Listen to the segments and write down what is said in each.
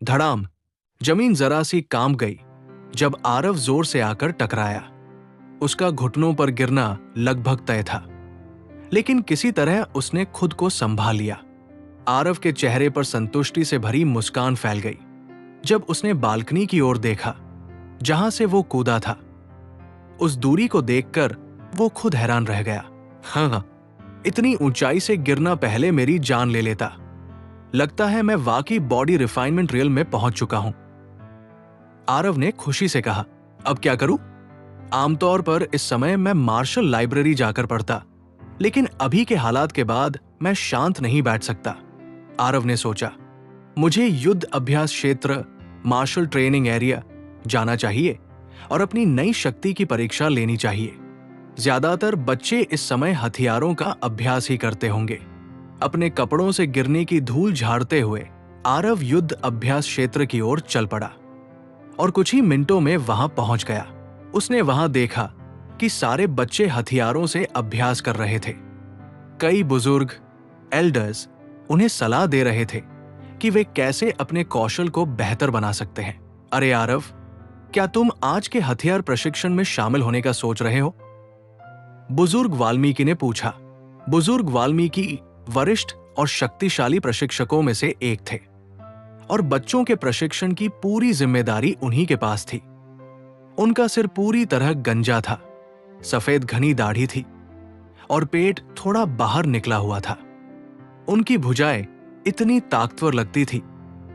धड़ाम। जमीन जरा सी कांप गई जब आरव जोर से आकर टकराया। उसका घुटनों पर गिरना लगभग तय था, लेकिन किसी तरह उसने खुद को संभाल लिया। आरव के चेहरे पर संतुष्टि से भरी मुस्कान फैल गई जब उसने बालकनी की ओर देखा जहां से वो कूदा था। उस दूरी को देखकर वो खुद हैरान रह गया। हाँ, इतनी ऊंचाई से गिरना पहले मेरी जान ले लेता। लगता है मैं वाकई बॉडी रिफाइनमेंट रियल में पहुंच चुका हूं। आरव ने खुशी से कहा, अब क्या करूं? आमतौर पर इस समय मैं मार्शल लाइब्रेरी जाकर पढ़ता, लेकिन अभी के हालात के बाद मैं शांत नहीं बैठ सकता। आरव ने सोचा, मुझे युद्ध अभ्यास क्षेत्र, मार्शल ट्रेनिंग एरिया जाना चाहिए और अपनी नई शक्ति की परीक्षा लेनी चाहिए। ज्यादातर बच्चे इस समय हथियारों का अभ्यास ही करते होंगे। अपने कपड़ों से गिरने की धूल झाड़ते हुए आरव युद्ध अभ्यास क्षेत्र की ओर चल पड़ा और कुछ ही मिनटों में वहां पहुंच गया। उसने वहां देखा कि सारे बच्चे हथियारों से अभ्यास कर रहे थे। कई बुजुर्ग एल्डर्स उन्हें सलाह दे रहे थे कि वे कैसे अपने कौशल को बेहतर बना सकते हैं। अरे आरव, क्या तुम आज के हथियार प्रशिक्षण में शामिल होने का सोच रहे हो? बुजुर्ग वाल्मीकि ने पूछा। बुजुर्ग वाल्मीकि वरिष्ठ और शक्तिशाली प्रशिक्षकों में से एक थे और बच्चों के प्रशिक्षण की पूरी जिम्मेदारी उन्हीं के पास थी। उनका सिर पूरी तरह गंजा था, सफेद घनी दाढ़ी थी और पेट थोड़ा बाहर निकला हुआ था। उनकी भुजाएं इतनी ताकतवर लगती थी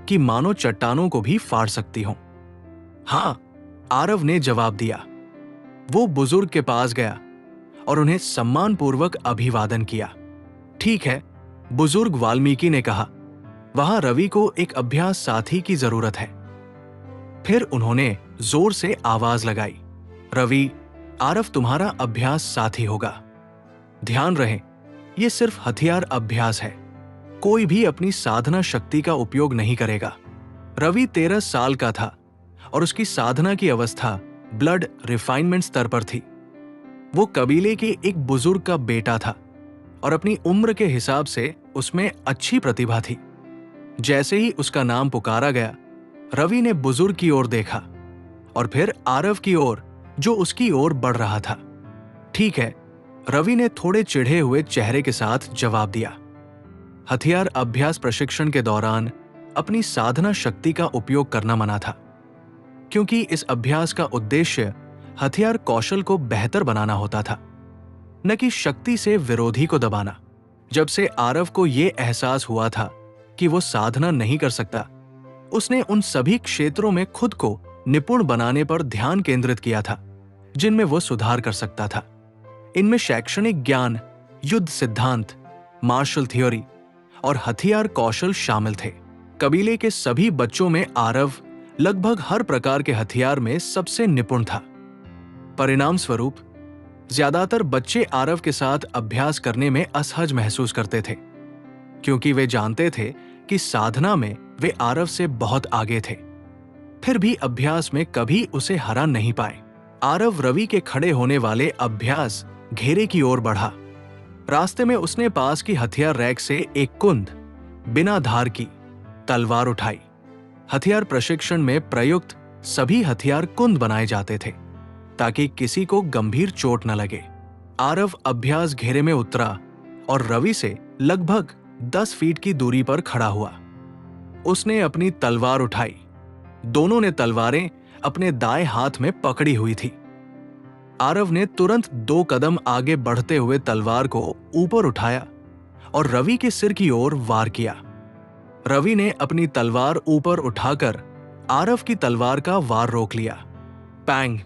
कि मानो चट्टानों को भी फाड़ सकती हों। हाँ, आरव ने जवाब दिया। वो बुजुर्ग के पास गया और उन्हें सम्मानपूर्वक अभिवादन किया। ठीक है, बुजुर्ग वाल्मीकि ने कहा, वहां रवि को एक अभ्यास साथी की जरूरत है। फिर उन्होंने जोर से आवाज लगाई, रवि, आरव तुम्हारा अभ्यास साथी होगा। ध्यान रहे, यह सिर्फ हथियार अभ्यास है। कोई भी अपनी साधना शक्ति का उपयोग नहीं करेगा। रवि 13 साल का था और उसकी साधना की अवस्था ब्लड रिफाइनमेंट स्तर पर थी। वो कबीले के एक बुजुर्ग का बेटा था और अपनी उम्र के हिसाब से उसमें अच्छी प्रतिभा थी। जैसे ही उसका नाम पुकारा गया, रवि ने बुजुर्ग की ओर देखा और फिर आरव की ओर, जो उसकी ओर बढ़ रहा था। ठीक है, रवि ने थोड़े चिढ़े हुए चेहरे के साथ जवाब दिया। हथियार अभ्यास प्रशिक्षण के दौरान अपनी साधना शक्ति का उपयोग करना मना था, क्योंकि इस अभ्यास का उद्देश्य हथियार कौशल को बेहतर बनाना होता था, न कि शक्ति से विरोधी को दबाना। जब से आरव को यह एहसास हुआ था कि वो साधना नहीं कर सकता, उसने उन सभी क्षेत्रों में खुद को निपुण बनाने पर ध्यान केंद्रित किया था जिनमें वो सुधार कर सकता था। इनमें शैक्षणिक ज्ञान, युद्ध सिद्धांत, मार्शल थ्योरी और हथियार कौशल शामिल थे। कबीले के सभी बच्चों में आरव लगभग हर प्रकार के हथियार में सबसे निपुण था। परिणाम स्वरूप ज्यादातर बच्चे आरव के साथ अभ्यास करने में असहज महसूस करते थे, क्योंकि वे जानते थे कि साधना में वे आरव से बहुत आगे थे। फिर भी अभ्यास में कभी उसे हरा नहीं पाए। आरव रवि के खड़े होने वाले अभ्यास घेरे की ओर बढ़ा। रास्ते में उसने पास की हथियार रैक से एक कुंद बिना धार की तलवार उठाई। हथियार प्रशिक्षण में प्रयुक्त सभी हथियार कुंद बनाए जाते थे ताकि किसी को गंभीर चोट न लगे। आरव अभ्यास घेरे में उतरा और रवि से लगभग 10 फीट की दूरी पर खड़ा हुआ। उसने अपनी तलवार उठाई। दोनों ने तलवारें अपने दाएं हाथ में पकड़ी हुई थी। आरव ने तुरंत 2 कदम आगे बढ़ते हुए तलवार को ऊपर उठाया और रवि के सिर की ओर वार किया। रवि ने अपनी तलवार ऊपर उठाकर आरव की तलवार का वार रोक लिया। पैंग!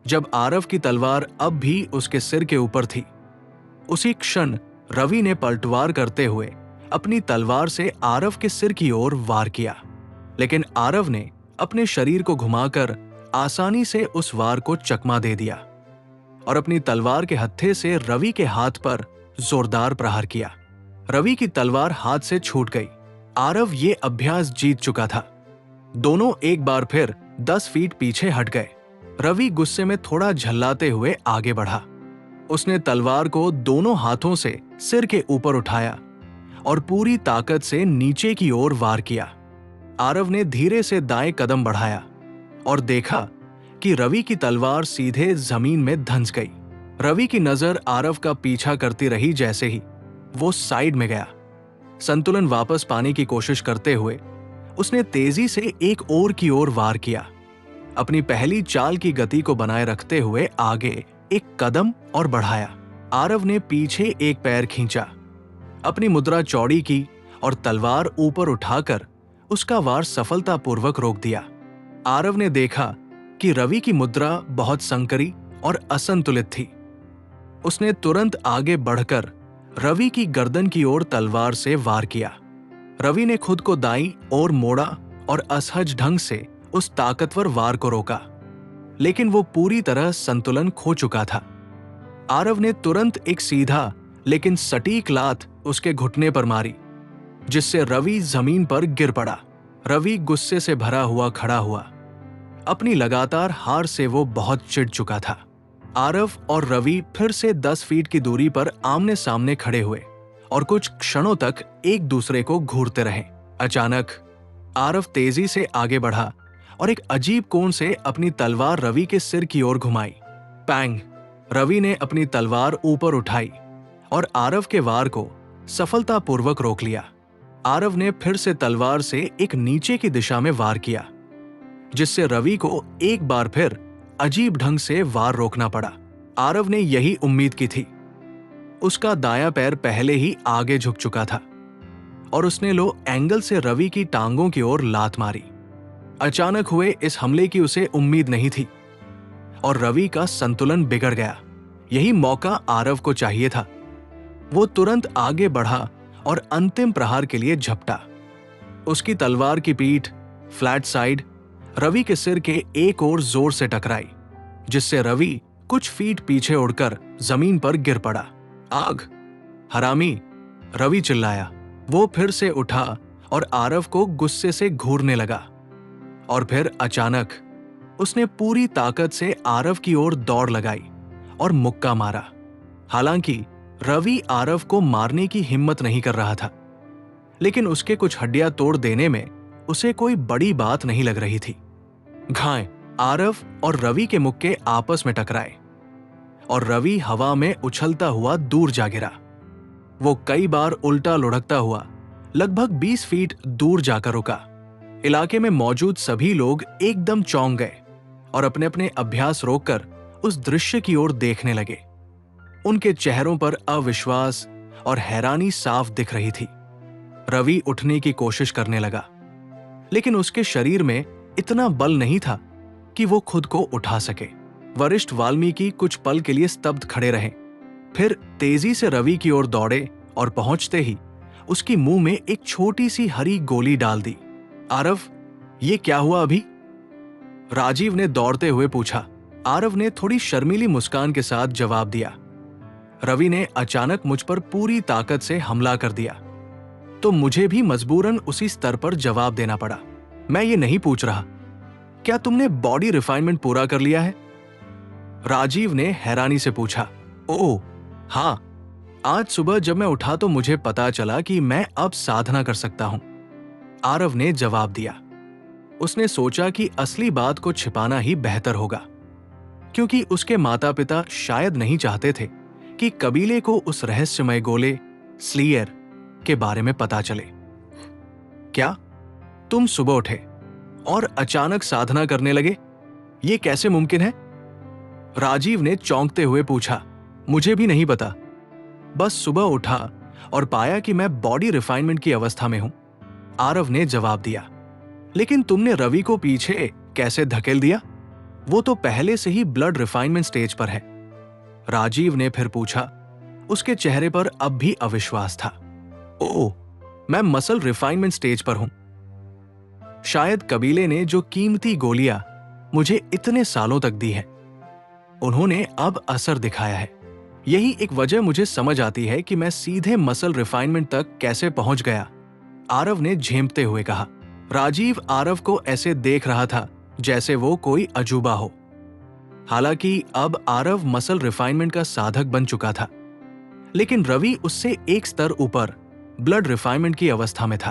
जब आरव की तलवार अब भी उसके सिर के ऊपर थी, उसी क्षण रवि ने पलटवार करते हुए अपनी तलवार से आरव के सिर की ओर वार किया, लेकिन आरव ने अपने शरीर को घुमाकर आसानी से उस वार को चकमा दे दिया और अपनी तलवार के हत्थे से रवि के हाथ पर जोरदार प्रहार किया। रवि की तलवार हाथ से छूट गई। आरव ये अभ्यास जीत चुका था। दोनों एक बार फिर 10 फीट पीछे हट गए। रवि गुस्से में थोड़ा झल्लाते हुए आगे बढ़ा। उसने तलवार को दोनों हाथों से सिर के ऊपर उठाया और पूरी ताकत से नीचे की ओर वार किया। आरव ने धीरे से दाएं कदम बढ़ाया और देखा कि रवि की तलवार सीधे जमीन में धंस गई। रवि की नजर आरव का पीछा करती रही। जैसे ही वो साइड में गया, संतुलन वापस पाने की कोशिश करते हुए उसने तेजी से एक ओर की ओर वार किया, अपनी पहली चाल की गति को बनाए रखते हुए आगे एक कदम और बढ़ाया। आरव ने पीछे एक पैर खींचा, अपनी मुद्रा चौड़ी की और तलवार ऊपर उठाकर उसका वार सफलतापूर्वक रोक दिया। आरव ने देखा कि रवि की मुद्रा बहुत संकरी और असंतुलित थी। उसने तुरंत आगे बढ़कर रवि की गर्दन की ओर तलवार से वार किया। रवि ने खुद को दाईं ओर मोड़ा और असहज ढंग से उस ताकतवर वार को रोका, लेकिन वो पूरी तरह संतुलन खो चुका था। आरव ने तुरंत एक सीधा लेकिन सटीक लात उसके घुटने पर मारी, जिससे रवि जमीन पर गिर पड़ा। रवि गुस्से से भरा हुआ खड़ा हुआ। अपनी लगातार हार से वो बहुत चिढ़ चुका था। आरव और रवि फिर से 10 फीट की दूरी पर आमने सामने खड़े हुए और कुछ क्षणों तक एक दूसरे को घूरते रहे। अचानक आरव तेजी से आगे बढ़ा और एक अजीब कोण से अपनी तलवार रवि के सिर की ओर घुमाई। पैंग! रवि ने अपनी तलवार ऊपर उठाई और आरव के वार को सफलतापूर्वक रोक लिया। आरव ने फिर से तलवार से एक नीचे की दिशा में वार किया, जिससे रवि को एक बार फिर अजीब ढंग से वार रोकना पड़ा। आरव ने यही उम्मीद की थी। उसका दायां पैर पहले ही आगे झुक चुका था और उसने लो एंगल से रवि की टांगों की ओर लात मारी। अचानक हुए इस हमले की उसे उम्मीद नहीं थी और रवि का संतुलन बिगड़ गया। यही मौका आरव को चाहिए था। वो तुरंत आगे बढ़ा और अंतिम प्रहार के लिए झपटा। उसकी तलवार की पीठ फ्लैट साइड रवि के सिर के एक ओर जोर से टकराई, जिससे रवि कुछ फीट पीछे उड़कर जमीन पर गिर पड़ा। आग! हरामी! रवि चिल्लाया। वो फिर से उठा और आरव को गुस्से से घूरने लगा और फिर अचानक उसने पूरी ताकत से आरव की ओर दौड़ लगाई और मुक्का मारा। हालांकि रवि आरव को मारने की हिम्मत नहीं कर रहा था, लेकिन उसके कुछ हड्डियां तोड़ देने में उसे कोई बड़ी बात नहीं लग रही थी। घाय! आरव और रवि के मुक्के आपस में टकराए और रवि हवा में उछलता हुआ दूर जा गिरा। वो कई बार उल्टा लुढ़कता हुआ लगभग 20 फीट दूर जाकर रुका। इलाके में मौजूद सभी लोग एकदम चौंक गए और अपने अपने अभ्यास रोककर उस दृश्य की ओर देखने लगे। उनके चेहरों पर अविश्वास और हैरानी साफ दिख रही थी। रवि उठने की कोशिश करने लगा, लेकिन उसके शरीर में इतना बल नहीं था कि वो खुद को उठा सके। वरिष्ठ वाल्मीकि कुछ पल के लिए स्तब्ध खड़े रहे, फिर तेजी से रवि की ओर दौड़े और पहुंचते ही उसकी मुंह में एक छोटी सी हरी गोली डाल दी। आरव, ये क्या हुआ अभी? राजीव ने दौड़ते हुए पूछा। आरव ने थोड़ी शर्मीली मुस्कान के साथ जवाब दिया, रवि ने अचानक मुझ पर पूरी ताकत से हमला कर दिया, तो मुझे भी मजबूरन उसी स्तर पर जवाब देना पड़ा। मैं ये नहीं पूछ रहा, क्या तुमने बॉडी रिफाइनमेंट पूरा कर लिया है? राजीव ने हैरानी से पूछा। ओह हाँ, आज सुबह जब मैं उठा तो मुझे पता चला कि मैं अब साधना कर सकता हूं, आरव ने जवाब दिया। उसने सोचा कि असली बात को छिपाना ही बेहतर होगा, क्योंकि उसके माता पिता शायद नहीं चाहते थे कि कबीले को उस रहस्यमय गोले स्लीयर के बारे में पता चले। क्या तुम सुबह उठे और अचानक साधना करने लगे? ये कैसे मुमकिन है? राजीव ने चौंकते हुए पूछा। मुझे भी नहीं पता, बस सुबह उठा और पाया कि मैं बॉडी रिफाइनमेंट की अवस्था में हूं, आरव ने जवाब दिया। लेकिन तुमने रवि को पीछे कैसे धकेल दिया? वो तो पहले से ही ब्लड रिफाइनमेंट स्टेज पर है, राजीव ने फिर पूछा। उसके चेहरे पर अब भी अविश्वास था। ओह, मैं मसल रिफाइनमेंट स्टेज पर हूं। शायद कबीले ने जो कीमती गोलियां मुझे इतने सालों तक दी हैं, उन्होंने अब असर दिखाया है। यही एक वजह मुझे समझ आती है कि मैं सीधे मसल रिफाइनमेंट तक कैसे पहुंच गया, आरव ने झेंपते हुए कहा। राजीव आरव को ऐसे देख रहा था जैसे वो कोई अजूबा हो। हालांकि अब आरव मसल रिफाइनमेंट का साधक बन चुका था, लेकिन रवि उससे एक स्तर ऊपर ब्लड रिफाइनमेंट की अवस्था में था।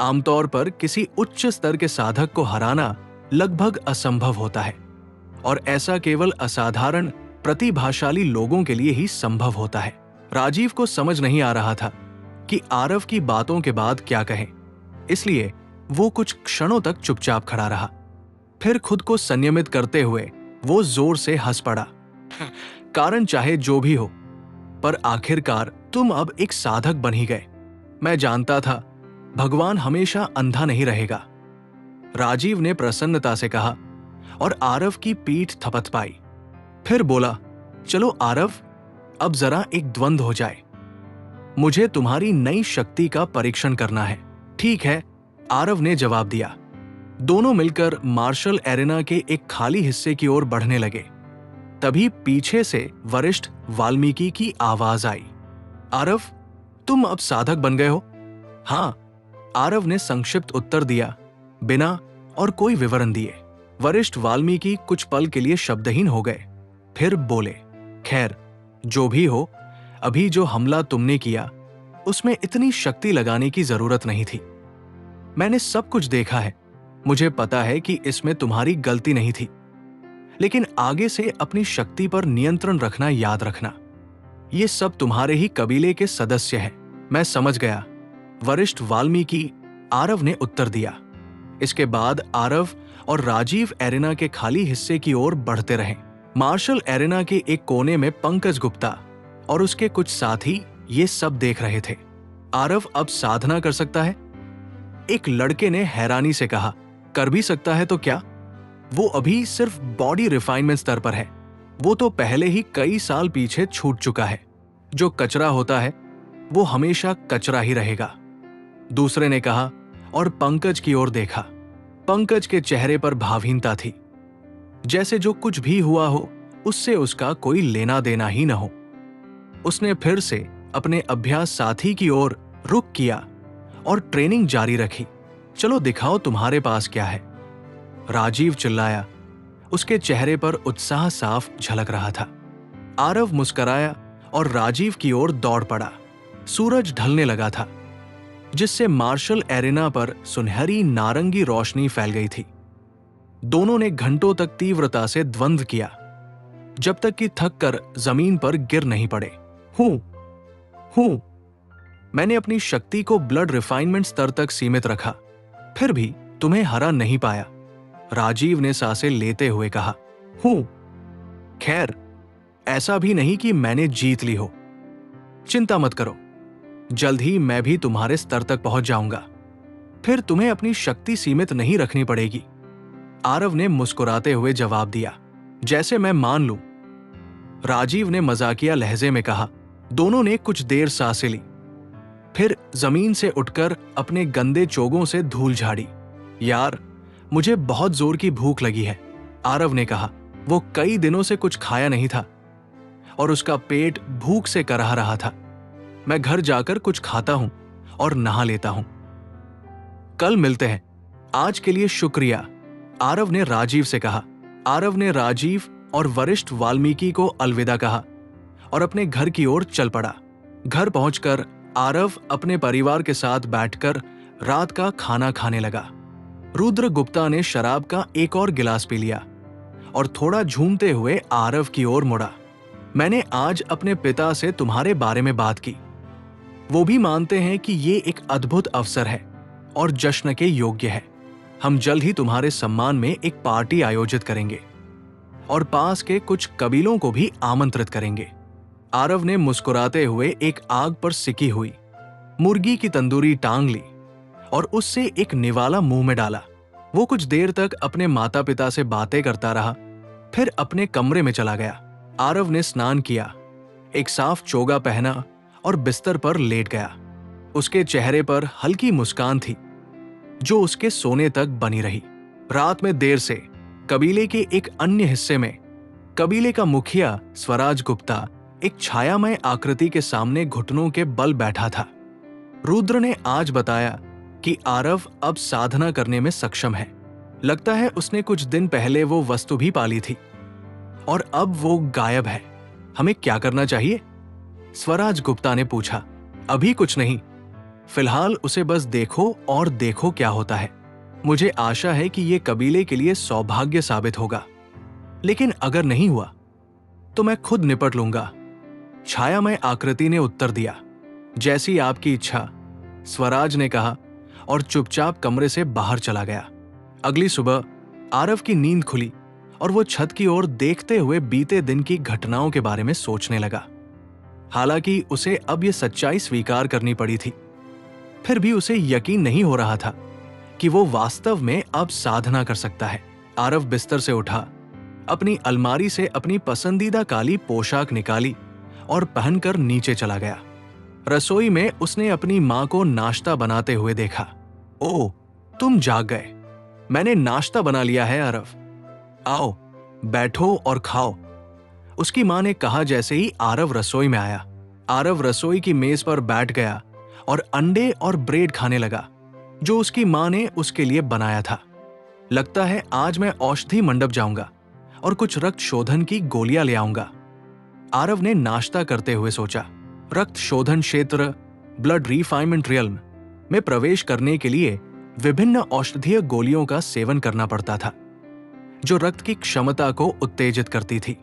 आमतौर पर किसी उच्च स्तर के साधक को हराना लगभग असंभव होता है और ऐसा केवल असाधारण प्रतिभाशाली लोगों के लिए ही संभव होता है। राजीव को समझ नहीं आ रहा था कि आरव की बातों के बाद क्या कहें, इसलिए वो कुछ क्षणों तक चुपचाप खड़ा रहा। फिर खुद को संयमित करते हुए वो जोर से हंस पड़ा। कारण चाहे जो भी हो, पर आखिरकार तुम अब एक साधक बन ही गए। मैं जानता था भगवान हमेशा अंधा नहीं रहेगा, राजीव ने प्रसन्नता से कहा और आरव की पीठ थपथपाई। फिर बोला, चलो आरव, अब जरा एक द्वंद्व हो जाए। मुझे तुम्हारी नई शक्ति का परीक्षण करना है। ठीक है, आरव ने जवाब दिया। दोनों मिलकर मार्शल एरेना के एक खाली हिस्से की ओर बढ़ने लगे। तभी पीछे से वरिष्ठ वाल्मीकि की आवाज आई, आरव, तुम अब साधक बन गए हो? हाँ, आरव ने संक्षिप्त उत्तर दिया, बिना और कोई विवरण दिए। वरिष्ठ वाल्मीकि कुछ पल के लिए शब्दहीन हो गए, फिर बोले, खैर, जो भी हो, अभी जो हमला तुमने किया उसमें इतनी शक्ति लगाने की जरूरत नहीं थी। मैंने सब कुछ देखा है, मुझे पता है कि इसमें तुम्हारी गलती नहीं थी, लेकिन आगे से अपनी शक्ति पर नियंत्रण रखना याद रखना। ये सब तुम्हारे ही कबीले के सदस्य हैं। मैं समझ गया, वरिष्ठ वाल्मीकि, आरव ने उत्तर दिया। इसके बाद आरव और राजीव एरेना के खाली हिस्से की ओर बढ़ते रहे। मार्शल एरेना के एक कोने में पंकज गुप्ता और उसके कुछ साथी ये सब देख रहे थे। आरव अब साधना कर सकता है? एक लड़के ने हैरानी से कहा, कर भी सकता है तो क्या? वो अभी सिर्फ बॉडी रिफाइनमेंट स्तर पर है। वो तो पहले ही कई साल पीछे छूट चुका है। जो कचरा होता है वो हमेशा कचरा ही रहेगा, दूसरे ने कहा और पंकज की ओर देखा। पंकज के चेहरे पर भावहीनता थी, जैसे जो कुछ भी हुआ हो उससे उसका कोई लेना देना ही न हो। उसने फिर से अपने अभ्यास साथी की ओर रुख किया और ट्रेनिंग जारी रखी। चलो दिखाओ तुम्हारे पास क्या है, राजीव चिल्लाया। उसके चेहरे पर उत्साह साफ झलक रहा था। आरव मुस्कुराया और राजीव की ओर दौड़ पड़ा। सूरज ढलने लगा था, जिससे मार्शल एरेना पर सुनहरी नारंगी रोशनी फैल गई थी। दोनों ने घंटों तक तीव्रता से द्वंद्व किया, जब तक कि थक कर जमीन पर गिर नहीं पड़े। हूं, मैंने अपनी शक्ति को ब्लड रिफाइनमेंट स्तर तक सीमित रखा, फिर भी तुम्हें हरा नहीं पाया, राजीव ने सांसें लेते हुए कहा। खैर, ऐसा भी नहीं कि मैंने जीत ली हो। चिंता मत करो, जल्द ही मैं भी तुम्हारे स्तर तक पहुंच जाऊंगा। फिर तुम्हें अपनी शक्ति सीमित नहीं रखनी पड़ेगी, आरव ने मुस्कुराते हुए जवाब दिया। जैसे मैं मान लूं, राजीव ने मजाकिया लहजे में कहा। दोनों ने कुछ देर सांसें ली, फिर जमीन से उठकर अपने गंदे चोगों से धूल झाड़ी। यार, मुझे बहुत जोर की भूख लगी है, आरव ने कहा। वो कई दिनों से कुछ खाया नहीं था और उसका पेट भूख से करहा रहा था। मैं घर जाकर कुछ खाता हूं और नहा लेता हूं। कल मिलते हैं, आज के लिए शुक्रिया, आरव ने राजीव से कहा। आरव ने राजीव और वरिष्ठ वाल्मीकि को अलविदा कहा और अपने घर की ओर चल पड़ा। घर पहुंचकर आरव अपने परिवार के साथ बैठकर रात का खाना खाने लगा। रुद्र गुप्ता ने शराब का एक और गिलास पी लिया और थोड़ा झूमते हुए आरव की ओर मुड़ा। मैंने आज अपने पिता से तुम्हारे बारे में बात की। वो भी मानते हैं कि ये एक अद्भुत अवसर है और जश्न के योग्य है। हम जल्द ही तुम्हारे सम्मान में एक पार्टी आयोजित करेंगे और पास के कुछ कबीलों को भी आमंत्रित करेंगे। आरव ने मुस्कुराते हुए एक आग पर सिकी हुई मुर्गी की तंदूरी टांग ली और उससे एक निवाला मुंह में डाला। वो कुछ देर तक अपने माता पिता से बातें करता रहा, फिर अपने कमरे में चला गया। आरव ने स्नान किया, एक साफ चोगा पहना और बिस्तर पर लेट गया। उसके चेहरे पर हल्की मुस्कान थी, जो उसके सोने तक बनी रही। रात में देर से कबीले के एक अन्य हिस्से में कबीले का मुखिया स्वराज गुप्ता एक छायामय आकृति के सामने घुटनों के बल बैठा था। रुद्र ने आज बताया कि आरव अब साधना करने में सक्षम है। लगता है उसने कुछ दिन पहले वो वस्तु भी पाली थी और अब वो गायब है। हमें क्या करना चाहिए? स्वराज गुप्ता ने पूछा। अभी कुछ नहीं, फिलहाल उसे बस देखो और देखो क्या होता है। मुझे आशा है कि यह कबीले के लिए सौभाग्य साबित होगा, लेकिन अगर नहीं हुआ तो मैं खुद निपट लूंगा। छायामय आकृति ने उत्तर दिया। जैसी आपकी इच्छा, स्वराज ने कहा और चुपचाप कमरे से बाहर चला गया। अगली सुबह आरव की नींद खुली और वो छत की ओर देखते हुए बीते दिन की घटनाओं के बारे में सोचने लगा। हालांकि उसे अब यह सच्चाई स्वीकार करनी पड़ी थी, फिर भी उसे यकीन नहीं हो रहा था कि वो वास्तव में अब साधना कर सकता है। आरव बिस्तर से उठा, अपनी अलमारी से अपनी पसंदीदा काली पोशाक निकाली और पहनकर नीचे चला गया। रसोई में उसने अपनी मां को नाश्ता बनाते हुए देखा। ओह, तुम जाग गए। मैंने नाश्ता बना लिया है आरव, आओ बैठो और खाओ, उसकी मां ने कहा जैसे ही आरव रसोई में आया। आरव रसोई की मेज पर बैठ गया और अंडे और ब्रेड खाने लगा जो उसकी मां ने उसके लिए बनाया था। लगता है आज मैं औषधि मंडप जाऊंगा और कुछ रक्त शोधन की गोलियां ले आऊंगा, आरव ने नाश्ता करते हुए सोचा। रक्त शोधन क्षेत्र, ब्लड रिफाइनमेंट रियल्म में प्रवेश करने के लिए विभिन्न औषधीय गोलियों का सेवन करना पड़ता था जो रक्त की क्षमता को उत्तेजित करती थी।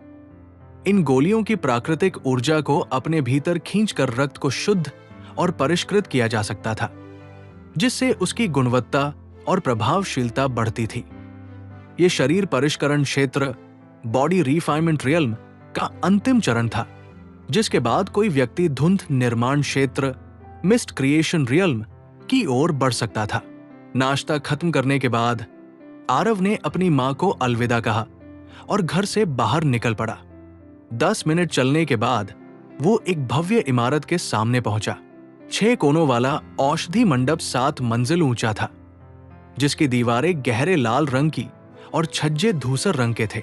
इन गोलियों की प्राकृतिक ऊर्जा को अपने भीतर खींचकर रक्त को शुद्ध और परिष्कृत किया जा सकता था, जिससे उसकी गुणवत्ता और प्रभावशीलता बढ़ती थी। यह शरीर परिष्करण क्षेत्र, बॉडी रिफाइनमेंट रियल्म का अंतिम चरण था, जिसके बाद कोई व्यक्ति धुंध निर्माण क्षेत्र, मिस्ट क्रिएशन रियल्म की ओर बढ़ सकता था। नाश्ता खत्म करने के बाद आरव ने अपनी मां को अलविदा कहा और घर से बाहर निकल पड़ा। 10 मिनट चलने के बाद वो एक भव्य इमारत के सामने पहुंचा। 6 कोनों वाला औषधि मंडप 7 मंजिल ऊंचा था, जिसकी दीवारें गहरे लाल रंग की और छज्जे धूसर रंग के थे।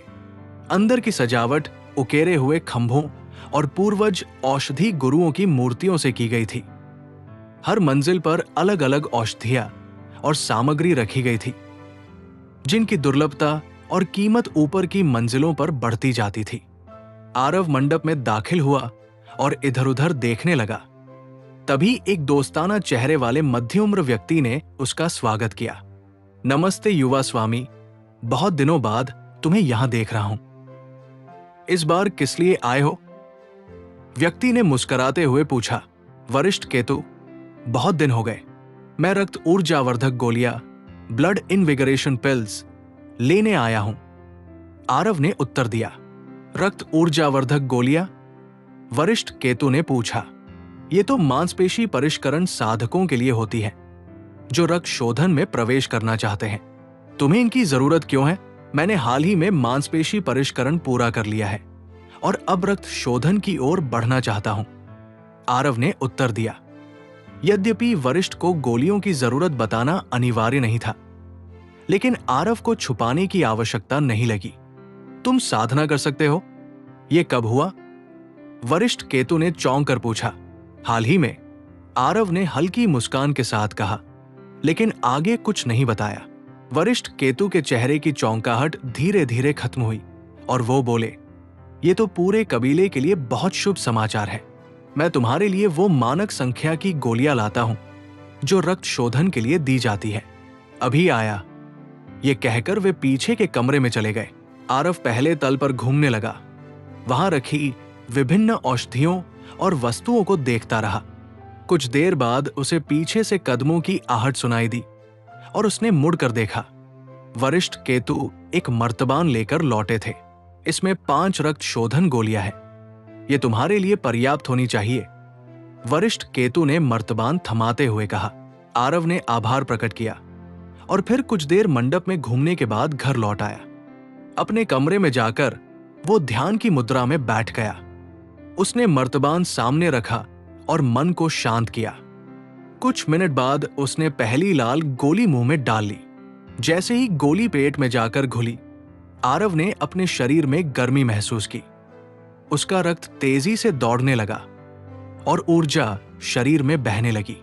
अंदर की सजावट उकेरे हुए खंभों और पूर्वज औषधि गुरुओं की मूर्तियों से की गई थी। हर मंजिल पर अलग अलग औषधियां और सामग्री रखी गई थी, जिनकी दुर्लभता और कीमत ऊपर की मंजिलों पर बढ़ती जाती थी। आरव मंडप में दाखिल हुआ और इधर-उधर देखने लगा। तभी एक दोस्ताना चेहरे वाले मध्य उम्र व्यक्ति ने उसका स्वागत किया। नमस्ते युवा स्वामी, बहुत दिनों बाद तुम्हें यहां देख रहा हूं। इस बार किस लिए आए हो? व्यक्ति ने मुस्कुराते हुए पूछा। वरिष्ठ केतु, बहुत दिन हो गए। मैं रक्त ऊर्जावर्धक गोलियां, ब्लड इनविगरेशन पिल्स लेने आया हूं, आरव ने उत्तर दिया। रक्त ऊर्जावर्धक गोलियां? वरिष्ठ केतु ने पूछा। ये तो मांसपेशी परिष्करण साधकों के लिए होती है जो रक्त शोधन में प्रवेश करना चाहते हैं। तुम्हें इनकी जरूरत क्यों है? मैंने हाल ही में मांसपेशी परिष्करण पूरा कर लिया है और अब रक्त शोधन की ओर बढ़ना चाहता हूं, आरव ने उत्तर दिया। यद्यपि वरिष्ठ को गोलियों की जरूरत बताना अनिवार्य नहीं था, लेकिन आरव को छुपाने की आवश्यकता नहीं लगी। तुम साधना कर सकते हो? यह कब हुआ? वरिष्ठ केतु ने चौंक कर पूछा। हाल ही में, आरव ने हल्की मुस्कान के साथ कहा, लेकिन आगे कुछ नहीं बताया। वरिष्ठ केतु के चेहरे की चौंकाहट धीरे धीरे खत्म हुई और वो बोले, ये तो पूरे कबीले के लिए बहुत शुभ समाचार है। मैं तुम्हारे लिए वो मानक संख्या की गोलियां लाता हूं जो रक्त शोधन के लिए दी जाती है। अभी आया। ये कहकर वे पीछे के कमरे में चले गए। आरव पहले तल पर घूमने लगा। वहां रखी विभिन्न औषधियों और वस्तुओं को देखता रहा। कुछ देर बाद उसे पीछे से कदमों की आहट सुनाई दी और उसने मुड़कर देखा। वरिष्ठ केतु एक मर्तबान लेकर लौटे थे। इसमें 5 रक्त शोधन गोलियां हैं। ये तुम्हारे लिए पर्याप्त होनी चाहिए, वरिष्ठ केतु ने मर्तबान थमाते हुए कहा। आरव ने आभार प्रकट किया और फिर कुछ देर मंडप में घूमने के बाद घर लौट आया। अपने कमरे में जाकर वो ध्यान की मुद्रा में बैठ गया। उसने मर्तबान सामने रखा और मन को शांत किया। कुछ मिनट बाद उसने पहली लाल गोली मुंह में डाल ली। जैसे ही गोली पेट में जाकर घुली, आरव ने अपने शरीर में गर्मी महसूस की। उसका रक्त तेजी से दौड़ने लगा और ऊर्जा शरीर में बहने लगी।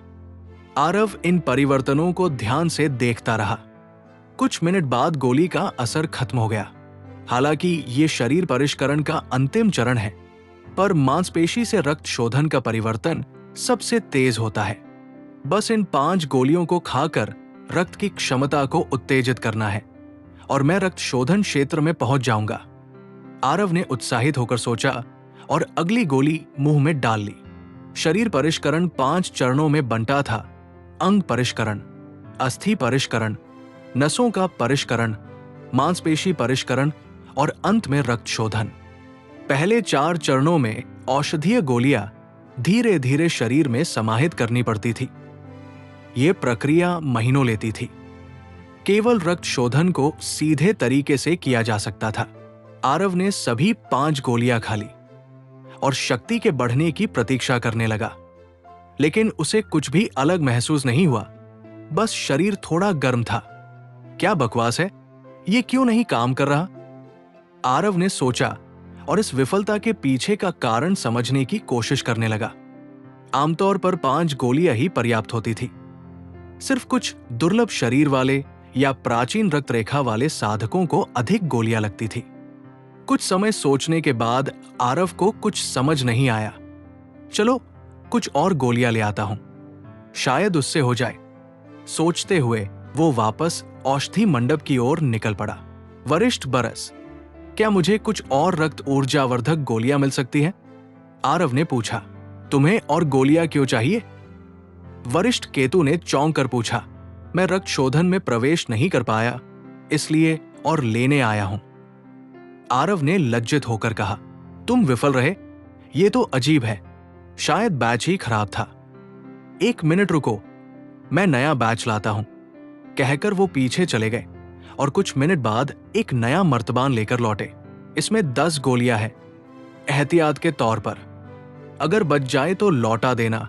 आरव इन परिवर्तनों को ध्यान से देखता रहा। कुछ मिनट बाद गोली का असर खत्म हो गया। हालांकि ये शरीर परिष्करण का अंतिम चरण है, पर मांसपेशी से रक्त शोधन का परिवर्तन सबसे तेज होता है। बस इन 5 गोलियों को खाकर रक्त की क्षमता को उत्तेजित करना है और मैं रक्त शोधन क्षेत्र में पहुंच जाऊंगा। आरव ने उत्साहित होकर सोचा और अगली गोली मुंह में डाल ली। शरीर परिष्करण 5 चरणों में बंटा था। अंग परिष्करण, अस्थि परिष्करण, नसों का परिष्करण, मांसपेशी परिष्करण और अंत में रक्त शोधन। पहले 4 चरणों में औषधीय गोलियां धीरे धीरे शरीर में समाहित करनी पड़ती थी। यह प्रक्रिया महीनों लेती थी। केवल रक्त शोधन को सीधे तरीके से किया जा सकता था। आरव ने सभी 5 गोलियां खा ली और शक्ति के बढ़ने की प्रतीक्षा करने लगा, लेकिन उसे कुछ भी अलग महसूस नहीं हुआ। बस शरीर थोड़ा गर्म था। क्या बकवास है, ये क्यों नहीं काम कर रहा? आरव ने सोचा और इस विफलता के पीछे का कारण समझने की कोशिश करने लगा। आमतौर पर 5 गोलियां ही पर्याप्त होती थी। सिर्फ कुछ दुर्लभ शरीर वाले या प्राचीन रक्त रेखा वाले साधकों को अधिक गोलियां लगती थी। कुछ समय सोचने के बाद आरव को कुछ समझ नहीं आया। चलो कुछ और गोलियां ले आता हूं, शायद उससे हो जाए। सोचते हुए वो वापस औषधि मंडप की ओर निकल पड़ा। वरिष्ठ बरस, क्या मुझे कुछ और रक्त ऊर्जावर्धक गोलियां मिल सकती हैं? आरव ने पूछा। तुम्हें और गोलियां क्यों चाहिए? वरिष्ठ केतु ने चौंक कर पूछा। मैं रक्त शोधन में प्रवेश नहीं कर पाया, इसलिए और लेने आया हूं। आरव ने लज्जित होकर कहा, तुम विफल रहे? यह तो अजीब है, शायद बैच ही खराब था। 1 मिनट रुको, मैं नया बैच लाता हूं, कहकर वो पीछे चले गए और कुछ मिनट बाद एक नया मर्तबान लेकर लौटे। इसमें 10 गोलियां हैं, एहतियात के तौर पर। अगर बच जाए तो लौटा देना,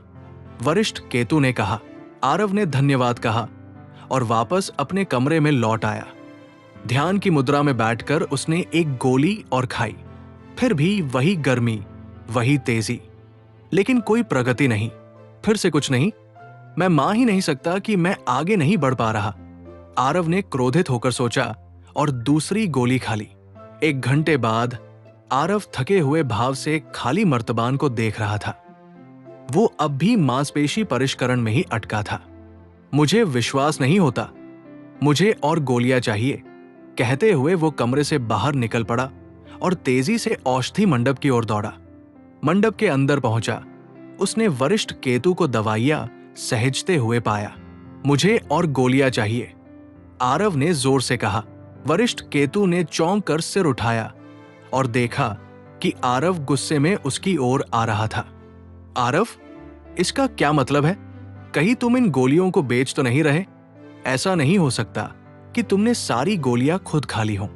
वरिष्ठ केतु ने कहा। आरव ने धन्यवाद कहा और वापस अपने कमरे में लौट आया। ध्यान की मुद्रा में बैठकर उसने एक गोली और खाई। फिर भी वही गर्मी, वही तेजी, लेकिन कोई प्रगति नहीं। फिर से कुछ नहीं। मैं मान ही नहीं सकता कि मैं आगे नहीं बढ़ पा रहा, आरव ने क्रोधित होकर सोचा और दूसरी गोली खा ली। 1 घंटे बाद आरव थके हुए भाव से खाली मर्तबान को देख रहा था। वो अब भी मांसपेशी परिष्करण में ही अटका था। मुझे विश्वास नहीं होता, मुझे और गोलियां चाहिए, कहते हुए वो कमरे से बाहर निकल पड़ा और तेजी से औषधि मंडप की ओर दौड़ा। मंडप के अंदर पहुंचा। उसने वरिष्ठ केतु को दवाइयां सहेजते हुए पाया। मुझे और गोलियां चाहिए, आरव ने जोर से कहा। वरिष्ठ केतु ने चौंक कर सिर उठाया और देखा कि आरव गुस्से में उसकी ओर आ रहा था। आरव, इसका क्या मतलब है? कहीं तुम इन गोलियों को बेच तो नहीं रहे? ऐसा नहीं हो सकता कि तुमने सारी गोलियां खुद खा ली हो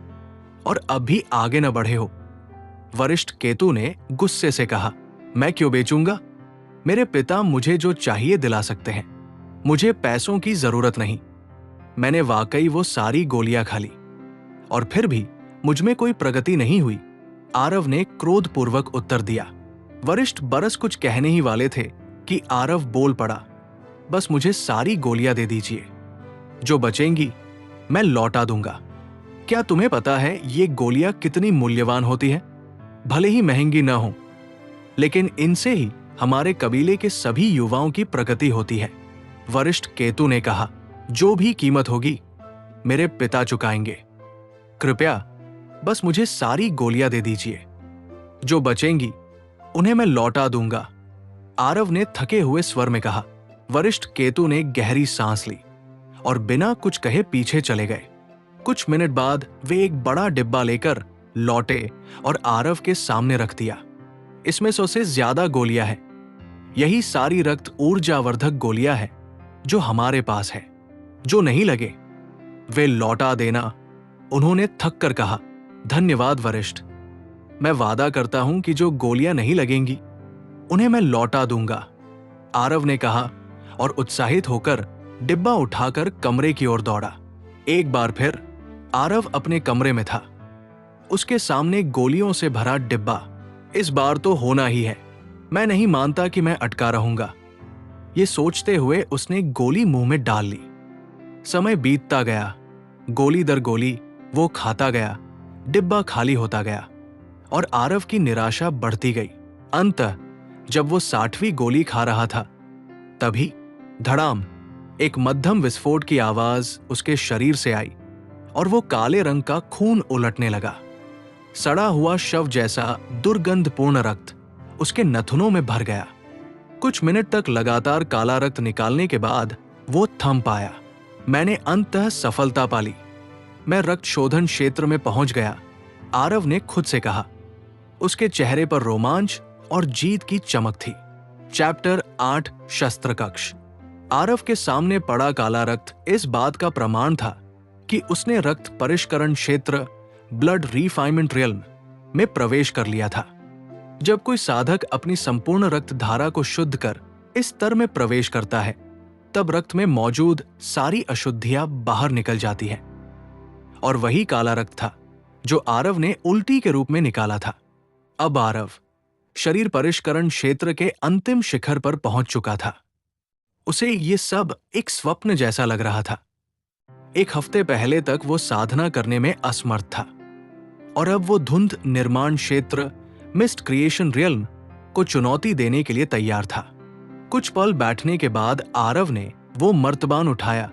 और अब भी आगे न बढ़े हो, वरिष्ठ केतु ने गुस्से से कहा। मैं क्यों बेचूंगा? मेरे पिता मुझे जो चाहिए दिला सकते हैं, मुझे पैसों की जरूरत नहीं। मैंने वाकई वो सारी गोलियां खा ली और फिर भी मुझमें कोई प्रगति नहीं हुई, आरव ने क्रोधपूर्वक उत्तर दिया। वरिष्ठ बरस कुछ कहने ही वाले थे कि आरव बोल पड़ा। बस मुझे सारी गोलियां दे दीजिए, जो बचेंगी मैं लौटा दूंगा। क्या तुम्हें पता है ये गोलियां कितनी मूल्यवान होती हैं? भले ही महंगी न हो, लेकिन इनसे ही हमारे कबीले के सभी युवाओं की प्रगति होती है, वरिष्ठ केतु ने कहा। जो भी कीमत होगी मेरे पिता चुकाएंगे। कृपया बस मुझे सारी गोलियां दे दीजिए, जो बचेंगी उन्हें मैं लौटा दूंगा, आरव ने थके हुए स्वर में कहा। वरिष्ठ केतु ने गहरी सांस ली और बिना कुछ कहे पीछे चले गए। कुछ मिनट बाद वे एक बड़ा डिब्बा लेकर लौटे और आरव के सामने रख दिया। इसमें 100 से ज्यादा गोलियां हैं। यही सारी रक्त ऊर्जावर्धक गोलियां हैं जो हमारे पास है। जो नहीं लगे वे लौटा देना, उन्होंने थक कर कहा। धन्यवाद वरिष्ठ, मैं वादा करता हूं कि जो गोलियां नहीं लगेंगी उन्हें मैं लौटा दूंगा, आरव ने कहा और उत्साहित होकर डिब्बा उठाकर कमरे की ओर दौड़ा। एक बार फिर आरव अपने कमरे में था। उसके सामने गोलियों से भरा डिब्बा। इस बार तो होना ही है, मैं नहीं मानता कि मैं अटका रहूंगा। ये सोचते हुए उसने गोली मुंह में डाल ली। समय बीतता गया, गोली दर गोली वो खाता गया, डिब्बा खाली होता गया और आरव की निराशा बढ़ती गई। अंततः जब वो 60वीं गोली खा रहा था, तभी धड़ाम, एक मध्यम विस्फोट की आवाज उसके शरीर से आई और वो काले रंग का खून उलटने लगा। सड़ा हुआ शव जैसा दुर्गंधपूर्ण रक्त उसके नथुनों में भर गया। कुछ मिनट तक लगातार काला रक्त निकालने के बाद वो थम पाया। मैंने अंततः सफलता पाली। मैं रक्त शोधन क्षेत्र में पहुंच गया, आरव ने खुद से कहा। उसके चेहरे पर रोमांच और जीत की चमक थी। चैप्टर 8 शस्त्र कक्ष। आरव के सामने पड़ा काला रक्त इस बात का प्रमाण था कि उसने रक्त परिष्करण क्षेत्र, ब्लड रिफाइनमेंट रियल्म में प्रवेश कर लिया था। जब कोई साधक अपनी संपूर्ण रक्त धारा को शुद्ध कर इस स्तर में प्रवेश करता है, तब रक्त में मौजूद सारी अशुद्धियां बाहर निकल जाती हैं। और वही काला रक्त था जो आरव ने उल्टी के रूप में निकाला था। अब आरव शरीर परिष्करण क्षेत्र के अंतिम शिखर पर पहुंच चुका था। उसे ये सब एक स्वप्न जैसा लग रहा था। एक हफ्ते पहले तक वो साधना करने में असमर्थ था और अब वो धुंध निर्माण क्षेत्र, मिस्ट क्रिएशन रियल्म को चुनौती देने के लिए तैयार था। कुछ पल बैठने के बाद आरव ने वो मर्तबान उठाया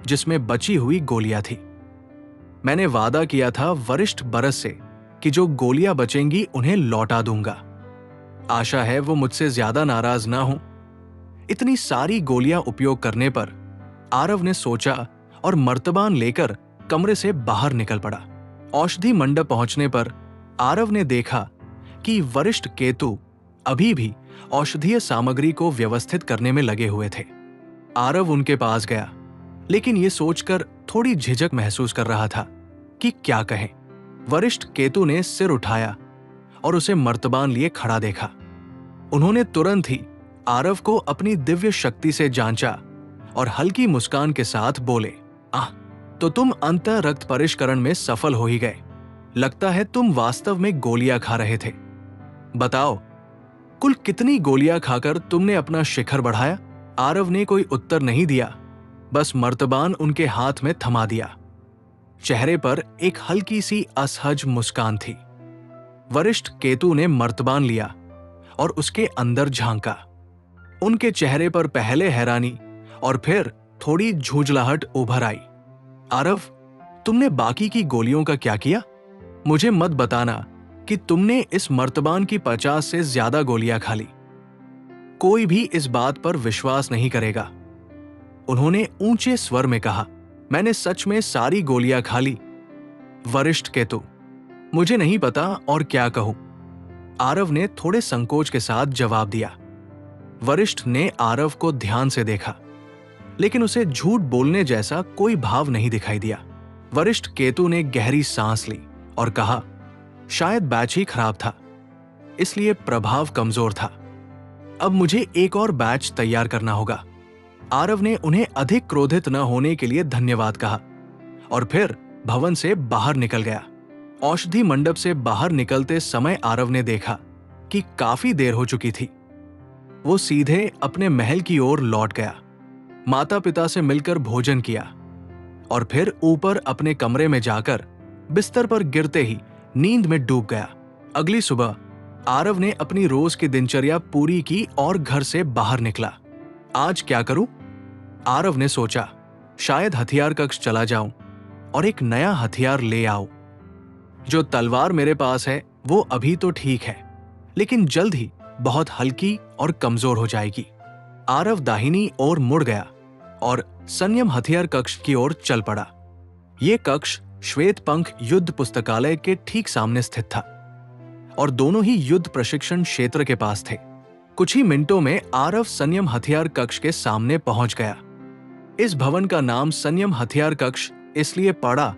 जिसमें बची हुई गोलियां थी। मैंने वादा किया था वरिष्ठ बरस से कि जो गोलियां बचेंगी उन्हें लौटा दूंगा। आशा है वो मुझसे ज्यादा नाराज ना हो। इतनी सारी गोलियां उपयोग करने पर आरव ने सोचा और मर्तबान लेकर कमरे से बाहर निकल पड़ा। औषधि मंडप पहुंचने पर आरव ने देखा कि वरिष्ठ केतु अभी भी औषधीय सामग्री को व्यवस्थित करने में लगे हुए थे। आरव उनके पास गया, लेकिन ये सोचकर थोड़ी झिझक महसूस कर रहा था कि क्या कहें। वरिष्ठ केतु ने सिर उठाया और उसे मर्तबान लिए खड़ा देखा। उन्होंने तुरंत ही आरव को अपनी दिव्य शक्ति से जांचा और हल्की मुस्कान के साथ बोले, आह, तो तुम अंतः रक्त परिष्करण में सफल हो ही गए। लगता है तुम वास्तव में गोलियां खा रहे थे। बताओ, कुल कितनी गोलियां खाकर तुमने अपना शिखर बढ़ाया? आरव ने कोई उत्तर नहीं दिया, बस मर्तबान उनके हाथ में थमा दिया। चेहरे पर एक हल्की सी असहज मुस्कान थी। वरिष्ठ केतु ने मर्तबान लिया और उसके अंदर झांका। उनके चेहरे पर पहले हैरानी और फिर थोड़ी झुंझलाहट उभर आई। आरव, तुमने बाकी की गोलियों का क्या किया? मुझे मत बताना कि तुमने इस मर्तबान की 50 से ज्यादा गोलियां खा ली। कोई भी इस बात पर विश्वास नहीं करेगा। उन्होंने ऊंचे स्वर में कहा, मैंने सच में सारी गोलियां खा ली। वरिष्ठ केतु, मुझे नहीं पता और क्या कहूं। आरव ने थोड़े संकोच के साथ जवाब दिया। वरिष्ठ ने आरव को ध्यान से देखा, लेकिन उसे झूठ बोलने जैसा कोई भाव नहीं दिखाई दिया। वरिष्ठ केतु ने गहरी सांस ली और कहा, शायद बैच ही खराब था, इसलिए प्रभाव कमजोर था। अब मुझे एक और बैच तैयार करना होगा। आरव ने उन्हें अधिक क्रोधित न होने के लिए धन्यवाद कहा और फिर भवन से बाहर निकल गया। औषधि मंडप से बाहर निकलते समय आरव ने देखा कि काफी देर हो चुकी थी। वो सीधे अपने महल की ओर लौट गया, माता पिता से मिलकर भोजन किया और फिर ऊपर अपने कमरे में जाकर बिस्तर पर गिरते ही नींद में डूब गया। अगली सुबह आरव ने अपनी रोज की दिनचर्या पूरी की और घर से बाहर निकला। आज क्या करूं? आरव ने सोचा, शायद हथियार कक्ष चला जाऊं और एक नया हथियार ले आऊं। जो तलवार मेरे पास है वो अभी तो ठीक है, लेकिन जल्द ही बहुत हल्की और कमजोर हो जाएगी। आरव दाहिनी ओर मुड़ गया और संयम हथियार कक्ष की ओर चल पड़ा। ये कक्ष श्वेत पंख युद्ध पुस्तकालय के ठीक सामने स्थित था और दोनों ही युद्ध प्रशिक्षण क्षेत्र के पास थे। कुछ ही मिनटों में आरव संयम हथियार कक्ष के सामने पहुंच गया। इस भवन का नाम संयम हथियार कक्ष इसलिए पड़ा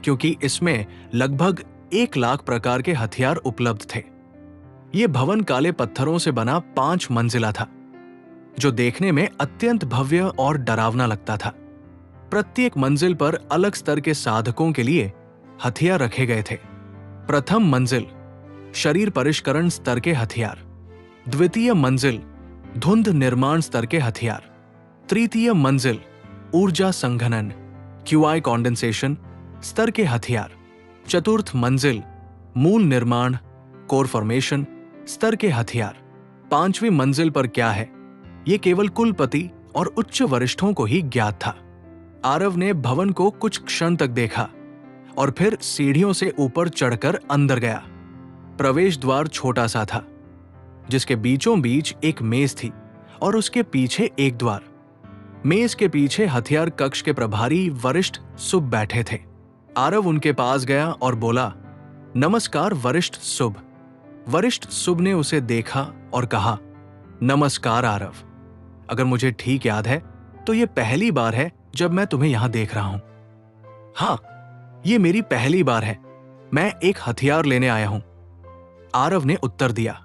क्योंकि इसमें लगभग 1 लाख प्रकार के हथियार उपलब्ध थे। यह भवन काले पत्थरों से बना 5 मंजिला था, जो देखने में अत्यंत भव्य और डरावना लगता था। प्रत्येक मंजिल पर अलग स्तर के साधकों के लिए हथियार रखे गए थे। प्रथम मंजिल शरीर परिष्करण स्तर के हथियार, द्वितीय मंजिल धुंध निर्माण स्तर के हथियार, तृतीय मंजिल ऊर्जा संघनन क्यूआई कॉन्डेंसेशन स्तर के हथियार, चतुर्थ मंजिल मूल निर्माण कोर फॉर्मेशन स्तर के हथियार। 5वीं मंजिल पर क्या है, ये केवल कुलपति और उच्च वरिष्ठों को ही ज्ञात था। आरव ने भवन को कुछ क्षण तक देखा और फिर सीढ़ियों से ऊपर चढ़कर अंदर गया। प्रवेश द्वार छोटा सा था, जिसके बीचों बीच एक मेज थी और उसके पीछे एक द्वार। मेज के पीछे हथियार कक्ष के प्रभारी वरिष्ठ सुब बैठे थे। आरव उनके पास गया और बोला, नमस्कार वरिष्ठ सुब। वरिष्ठ सुब ने उसे देखा और कहा, नमस्कार आरव। अगर मुझे ठीक याद है तो ये पहली बार है जब मैं तुम्हें यहां देख रहा हूं। हाँ, ये मेरी पहली बार है। मैं एक हथियार लेने आया हूं, आरव ने उत्तर दिया।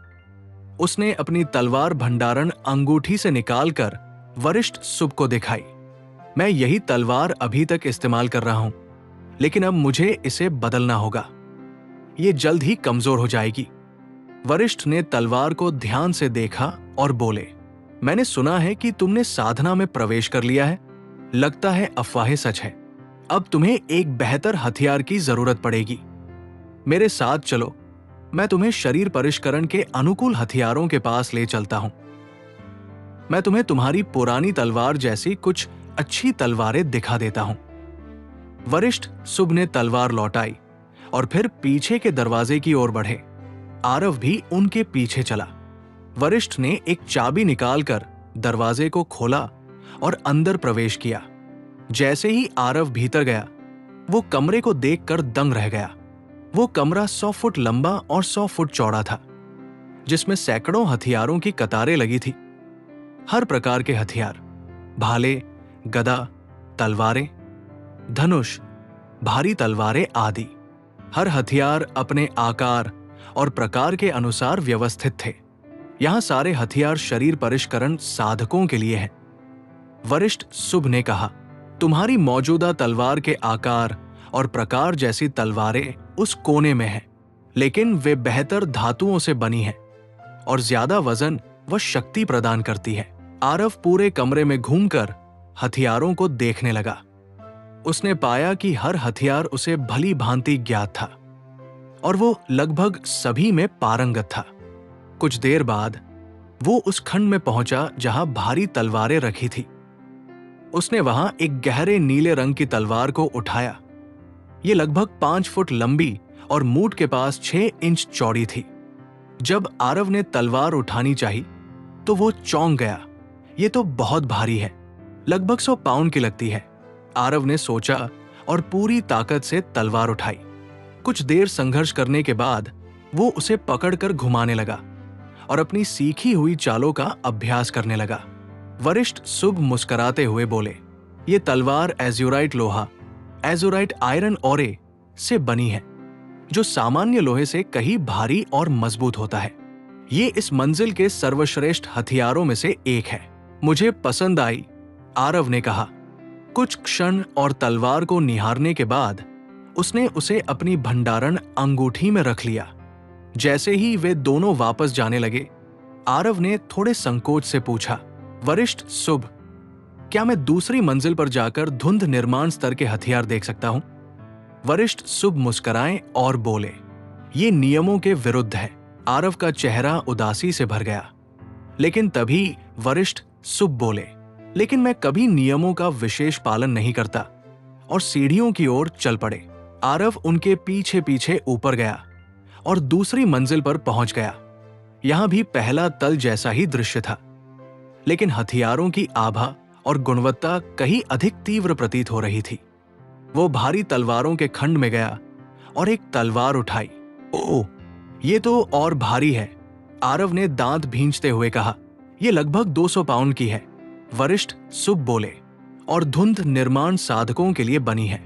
उसने अपनी तलवार भंडारण अंगूठी से निकालकर वरिष्ठ सुब को दिखाई। मैं यही तलवार अभी तक इस्तेमाल कर रहा हूं, लेकिन अब मुझे इसे बदलना होगा। ये जल्द ही कमजोर हो जाएगी। वरिष्ठ ने तलवार को ध्यान से देखा और बोले, मैंने सुना है कि तुमने साधना में प्रवेश कर लिया है। लगता है अफवाहें सच है। अब तुम्हें एक बेहतर हथियार की जरूरत पड़ेगी। मेरे साथ चलो, मैं तुम्हें शरीर परिष्करण के अनुकूल हथियारों के पास ले चलता हूं। मैं तुम्हें तुम्हारी पुरानी तलवार जैसी कुछ अच्छी तलवारें दिखा देता हूं। वरिष्ठ सुब ने तलवार लौटाई और फिर पीछे के दरवाजे की ओर बढ़े। आरव भी उनके पीछे चला। वरिष्ठ ने एक चाबी निकालकर दरवाजे को खोला और अंदर प्रवेश किया। जैसे ही आरव भीतर गया, वो कमरे को देखकर दंग रह गया। वो कमरा 100 फुट लंबा और 100 फुट चौड़ा था, जिसमें सैकड़ों हथियारों की कतारें लगी थी। हर प्रकार के हथियार, भाले, गदा, तलवारें, धनुष, भारी तलवारें आदि। हर हथियार अपने आकार और प्रकार के अनुसार व्यवस्थित थे। यहां सारे हथियार शरीर परिष्करण साधकों के लिए हैं। वरिष्ठ सुब ने कहा, तुम्हारी मौजूदा तलवार के आकार और प्रकार जैसी तलवारें उस कोने में हैं, लेकिन वे बेहतर धातुओं से बनी हैं और ज्यादा वजन व शक्ति प्रदान करती है। आरव पूरे कमरे में घूमकर हथियारों को देखने लगा। उसने पाया कि हर हथियार उसे भली भांति ज्ञात था और वो लगभग सभी में पारंगत था। कुछ देर बाद वो उस खंड में पहुंचा जहां भारी तलवारें रखी थी। उसने वहां एक गहरे नीले रंग की तलवार को उठाया। ये लगभग 5 फुट लंबी और मूठ के पास 6 इंच चौड़ी थी। जब आरव ने तलवार उठानी चाही तो वो चौंक गया। ये तो बहुत भारी है, लगभग 100 पाउंड की लगती है। आरव ने सोचा और पूरी ताकत से तलवार उठाई। कुछ देर संघर्ष करने के बाद वो उसे पकड़कर घुमाने लगा और अपनी सीखी हुई चालों का अभ्यास करने लगा। वरिष्ठ सुब मुस्कुराते हुए बोले, ये तलवार एज़ुराइट लोहा, एज़ुराइट आयरन ओरे से बनी है, जो सामान्य लोहे से कहीं भारी और मजबूत होता है। ये इस मंजिल के सर्वश्रेष्ठ हथियारों में से एक है। मुझे पसंद आई, आरव ने कहा। कुछ क्षण और तलवार को निहारने के बाद उसने उसे अपनी भंडारण अंगूठी में रख लिया। जैसे ही वे दोनों वापस जाने लगे, आरव ने थोड़े संकोच से पूछा, वरिष्ठ सुब, क्या मैं दूसरी मंजिल पर जाकर धुंध निर्माण स्तर के हथियार देख सकता हूं? वरिष्ठ सुब मुस्कुराए और बोले, ये नियमों के विरुद्ध है। आरव का चेहरा उदासी से भर गया। लेकिन तभी वरिष्ठ सुब बोले, लेकिन मैं कभी नियमों का विशेष पालन नहीं करता, और सीढ़ियों की ओर चल पड़े। आरव उनके पीछे पीछे ऊपर गया और दूसरी मंजिल पर पहुंच गया। यहां भी पहला तल जैसा ही दृश्य था, लेकिन हथियारों की आभा और गुणवत्ता कहीं अधिक तीव्र प्रतीत हो रही थी। वो भारी तलवारों के खंड में गया और एक तलवार उठाई। ओह, ये तो और भारी है, आरव ने दांत भींचते हुए कहा। यह लगभग 200 पाउंड की है, वरिष्ठ सुब बोले, और धुंध निर्माण साधकों के लिए बनी है।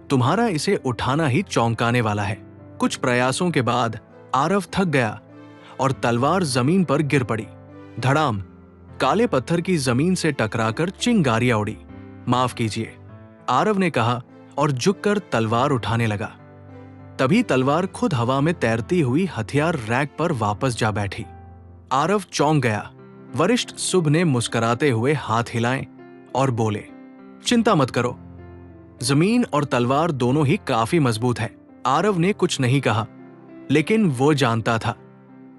तुम्हारा इसे उठाना ही चौंकाने वाला है। कुछ प्रयासों के बाद आरव थक गया और तलवार जमीन पर गिर पड़ी। धड़ाम, काले पत्थर की जमीन से टकराकर चिंगारियां उड़ी। माफ कीजिए, आरव ने कहा और झुककर तलवार उठाने लगा। तभी तलवार खुद हवा में तैरती हुई हथियार रैक पर वापस जा बैठी। आरव चौंक गया। वरिष्ठ सुब ने मुस्कुराते हुए हाथ हिलाए और बोले, चिंता मत करो, जमीन और तलवार दोनों ही काफी मजबूत है। आरव ने कुछ नहीं कहा, लेकिन वो जानता था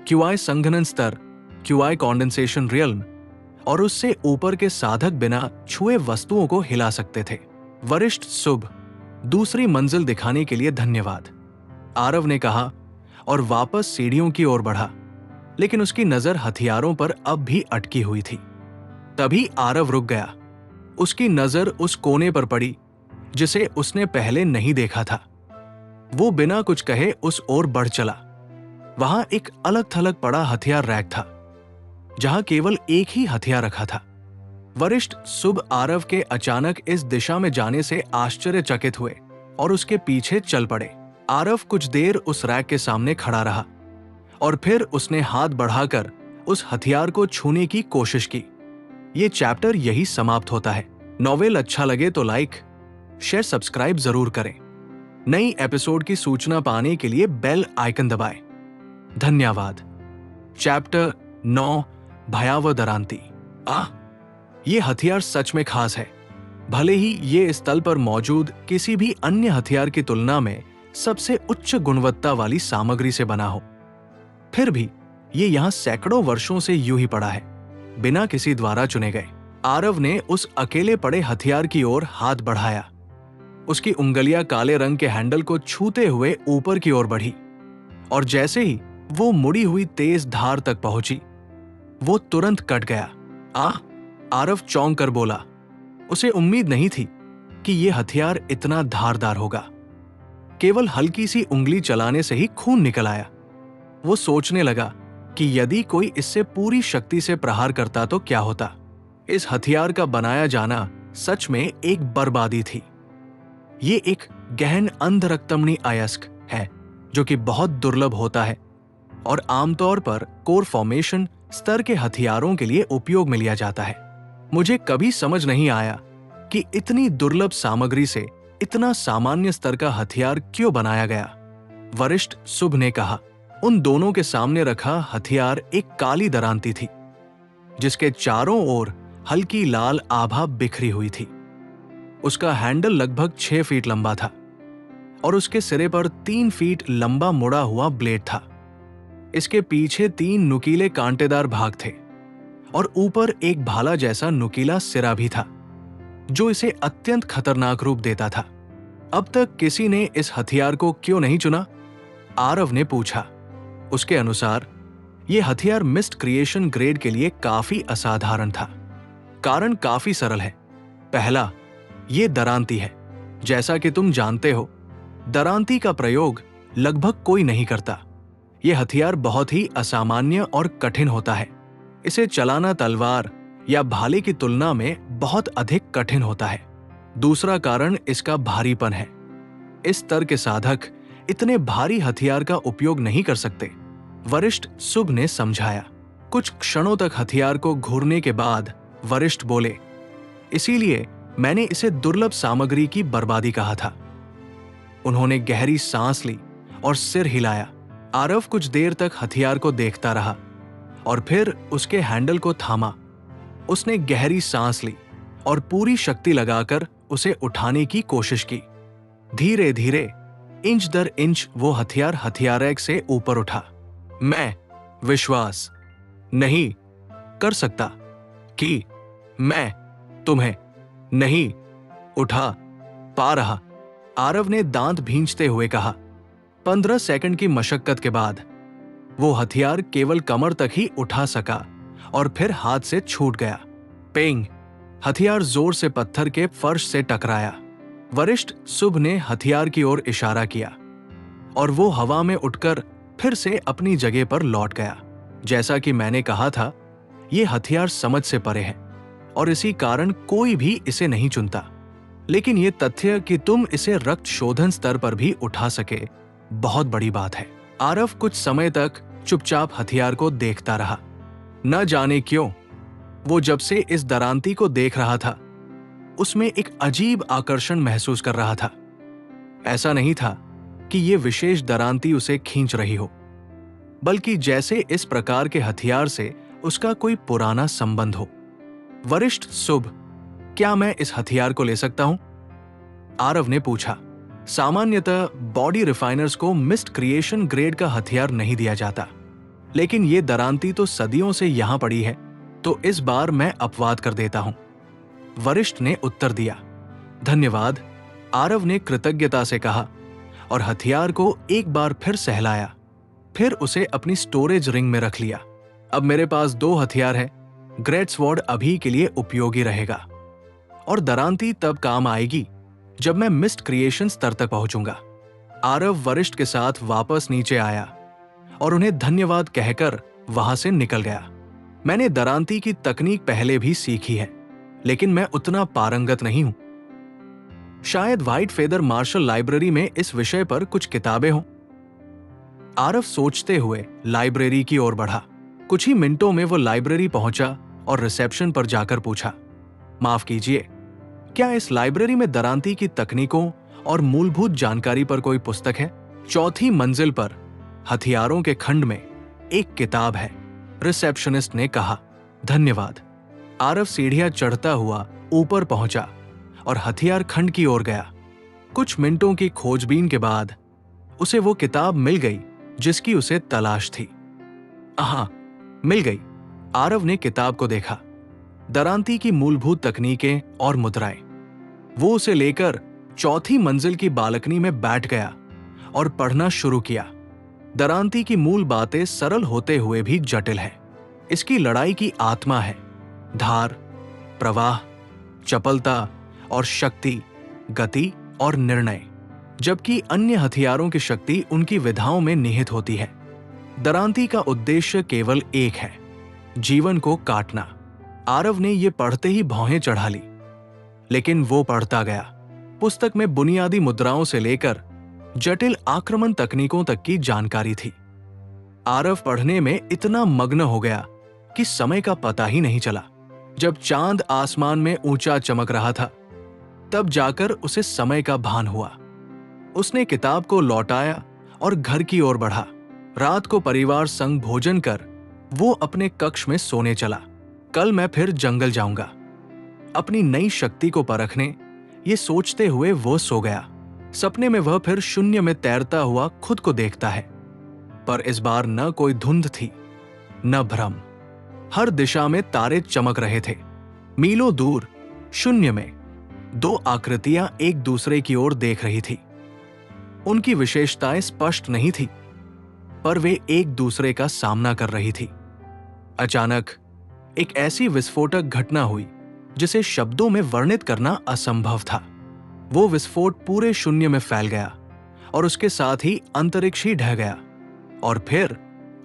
क्यूआई संघनन स्तर, क्यूआई कॉन्डेंसेशन रियल्म और उससे ऊपर के साधक बिना छुए वस्तुओं को हिला सकते थे। वरिष्ठ शुभ, दूसरी मंजिल दिखाने के लिए धन्यवाद, आरव ने कहा और वापस सीढ़ियों की ओर बढ़ा, लेकिन उसकी नजर हथियारों पर अब भी अटकी हुई थी। तभी आरव रुक गया। उसकी नजर उस कोने पर पड़ी जिसे उसने पहले नहीं देखा था। वो बिना कुछ कहे उस ओर बढ़ चला। वहां एक अलग थलग पड़ा हथियार रैक था, जहां केवल एक ही हथियार रखा था। वरिष्ठ शुभ आरव के अचानक इस दिशा में जाने से आश्चर्यचकित हुए और उसके पीछे चल पड़े। आरव कुछ देर उस रैक के सामने खड़ा रहा और फिर उसने हाथ बढ़ाकर उस हथियार को छूने की कोशिश की। ये चैप्टर यही समाप्त होता है। नॉवेल अच्छा लगे तो लाइक, शेयर, सब्सक्राइब जरूर करें। नई एपिसोड की सूचना पाने के लिए बेल आइकन दबाएं। धन्यवाद। चैप्टर 9, भयावह दरांती। ये हथियार सच में खास है। भले ही ये इस तल पर मौजूद किसी भी अन्य हथियार की तुलना में सबसे उच्च गुणवत्ता वाली सामग्री से बना हो, फिर भी ये यहां सैकड़ों वर्षों से यूं ही पड़ा है, बिना किसी द्वारा चुने गए। आरव ने उस अकेले पड़े हथियार की ओर हाथ बढ़ाया। उसकी उंगलियां काले रंग के हैंडल को छूते हुए ऊपर की ओर बढ़ी और जैसे ही वो मुड़ी हुई तेज धार तक पहुंची, वो तुरंत कट गया। आरव चौंक कर बोला। उसे उम्मीद नहीं थी कि यह हथियार इतना धारदार होगा। केवल हल्की सी उंगली चलाने से ही खून निकल आया। वो सोचने लगा कि यदि कोई इससे पूरी शक्ति से प्रहार करता तो क्या होता। इस हथियार का बनाया जाना सच में एक बर्बादी थी। ये एक गहन अंधरक्तमणि अयस्क है जो कि बहुत दुर्लभ होता है और आमतौर पर कोर फॉर्मेशन स्तर के हथियारों के लिए उपयोग में लिया जाता है। मुझे कभी समझ नहीं आया कि इतनी दुर्लभ सामग्री से इतना सामान्य स्तर का हथियार क्यों बनाया गया। वरिष्ठ शुभ ने कहा। उन दोनों के सामने रखा हथियार एक काली दरांती थी, जिसके चारों ओर हल्की लाल आभा बिखरी हुई थी। उसका हैंडल लगभग 6 फीट लंबा था और उसके सिरे पर 3 फीट लंबा मुड़ा हुआ ब्लेड था। इसके पीछे 3 नुकीले कांटेदार भाग थे और ऊपर एक भाला जैसा नुकीला सिरा भी था, जो इसे अत्यंत खतरनाक रूप देता था। अब तक किसी ने इस हथियार को क्यों नहीं चुना? आरव ने पूछा। उसके अनुसार यह हथियार मिस्ट क्रिएशन ग्रेड के लिए काफी असाधारण था। कारण काफी सरल है। पहला, ये दरांती है। जैसा कि तुम जानते हो, दरांती का प्रयोग लगभग कोई नहीं करता। यह हथियार बहुत ही असामान्य और कठिन होता है। इसे चलाना तलवार या भाले की तुलना में बहुत अधिक कठिन होता है। दूसरा कारण इसका भारीपन है। इस स्तर के साधक इतने भारी हथियार का उपयोग नहीं कर सकते, वरिष्ठ शुभ ने समझाया। कुछ क्षणों तक हथियार को घूरने के बाद वरिष्ठ बोले, इसीलिए मैंने इसे दुर्लभ सामग्री की बर्बादी कहा था। उन्होंने गहरी सांस ली और सिर हिलाया। आरव कुछ देर तक हथियार को देखता रहा और फिर उसके हैंडल को थामा। उसने गहरी सांस ली और पूरी शक्ति लगाकर उसे उठाने की कोशिश की। धीरे धीरे, इंच दर इंच वो हथियार रैक से ऊपर उठा। मैं विश्वास नहीं कर सकता कि मैं तुम्हें नहीं उठा पा रहा, आरव ने दांत भींचते हुए कहा। 15 सेकंड की मशक्कत के बाद वो हथियार केवल कमर तक ही उठा सका और फिर हाथ से छूट गया। पेंग! हथियार जोर से पत्थर के फर्श से टकराया। वरिष्ठ शुभ ने हथियार की ओर इशारा किया और वो हवा में उठकर फिर से अपनी जगह पर लौट गया। जैसा कि मैंने कहा था, यह हथियार समझ से परे है और इसी कारण कोई भी इसे नहीं चुनता। लेकिन यह तथ्य कि तुम इसे रक्त शोधन स्तर पर भी उठा सके, बहुत बड़ी बात है। आरव कुछ समय तक चुपचाप हथियार को देखता रहा। न जाने क्यों, वो जब से इस दरांती को देख रहा था, उसमें एक अजीब आकर्षण महसूस कर रहा था। ऐसा नहीं था कि यह विशेष दरांती उसे खींच रही हो, बल्कि जैसे इस प्रकार के हथियार से उसका कोई पुराना संबंध हो। वरिष्ठ शुभ, क्या मैं इस हथियार को ले सकता हूं? आरव ने पूछा। सामान्यतः बॉडी रिफाइनर्स को मिस्ट क्रिएशन ग्रेड का हथियार नहीं दिया जाता, लेकिन यह दरांती तो सदियों से यहां पड़ी है तो इस बार मैं अपवाद कर देता हूं, वरिष्ठ ने उत्तर दिया। धन्यवाद, आरव ने कृतज्ञता से कहा और हथियार को एक बार फिर सहलाया। फिर उसे अपनी स्टोरेज रिंग में रख लिया। अब मेरे पास 2 हथियार हैं। ग्रेट स्वॉर्ड अभी के लिए उपयोगी रहेगा और दरांती तब काम आएगी जब मैं मिस्ट क्रिएशन स्तर तक पहुंचूंगा। आरव वरिष्ठ के साथ वापस नीचे आया और उन्हें धन्यवाद कहकर वहां से निकल गया। मैंने दरांती की तकनीक पहले भी सीखी है, लेकिन मैं उतना पारंगत नहीं हूं। शायद व्हाइट फेदर मार्शल लाइब्रेरी में इस विषय पर कुछ किताबें हों। आरव सोचते हुए लाइब्रेरी की ओर बढ़ा। कुछ ही मिनटों में वो लाइब्रेरी पहुंचा और रिसेप्शन पर जाकर पूछा, माफ कीजिए, क्या इस लाइब्रेरी में दरांती की तकनीकों और मूलभूत जानकारी पर कोई पुस्तक है? 4थी मंजिल पर हथियारों के खंड में एक किताब है, रिसेप्शनिस्ट ने कहा। धन्यवाद। आरव सीढ़ियां चढ़ता हुआ ऊपर पहुंचा और हथियार खंड की ओर गया। कुछ मिनटों की खोजबीन के बाद उसे वो किताब मिल गई जिसकी उसे तलाश थी। हां, मिल गई। आरव ने किताब को देखा। दरांती की मूलभूत तकनीकें और मुद्राएं। वो उसे लेकर 4थी मंजिल की बालकनी में बैठ गया और पढ़ना शुरू किया। दरांती की मूल बातें सरल होते हुए भी जटिल है। इसकी लड़ाई की आत्मा है धार, प्रवाह, चपलता और शक्ति, गति और निर्णय, जबकि अन्य हथियारों की शक्ति उनकी विधाओं में निहित होती है। दरांती का उद्देश्य केवल एक है, जीवन को काटना। आरव ने यह पढ़ते ही भौहें चढ़ा ली, लेकिन वो पढ़ता गया। पुस्तक में बुनियादी मुद्राओं से लेकर जटिल आक्रमण तकनीकों तक की जानकारी थी। आरव पढ़ने में इतना मग्न हो गया कि समय का पता ही नहीं चला। जब चांद आसमान में ऊंचा चमक रहा था, तब जाकर उसे समय का भान हुआ। उसने किताब को लौटाया और घर की ओर बढ़ा। रात को परिवार संग भोजन कर वो अपने कक्ष में सोने चला। कल मैं फिर जंगल जाऊंगा, अपनी नई शक्ति को परखने, ये सोचते हुए वो सो गया। सपने में वह फिर शून्य में तैरता हुआ खुद को देखता है, पर इस बार न कोई धुंध थी, न भ्रम। हर दिशा में तारे चमक रहे थे। मीलों दूर शून्य में 2 आकृतियां एक दूसरे की ओर देख रही थी। उनकी विशेषताएं स्पष्ट नहीं थी, पर वे एक दूसरे का सामना कर रही थी। अचानक एक ऐसी विस्फोटक घटना हुई जिसे शब्दों में वर्णित करना असंभव था। वो विस्फोट पूरे शून्य में फैल गया और उसके साथ ही अंतरिक्ष ही ढह गया और फिर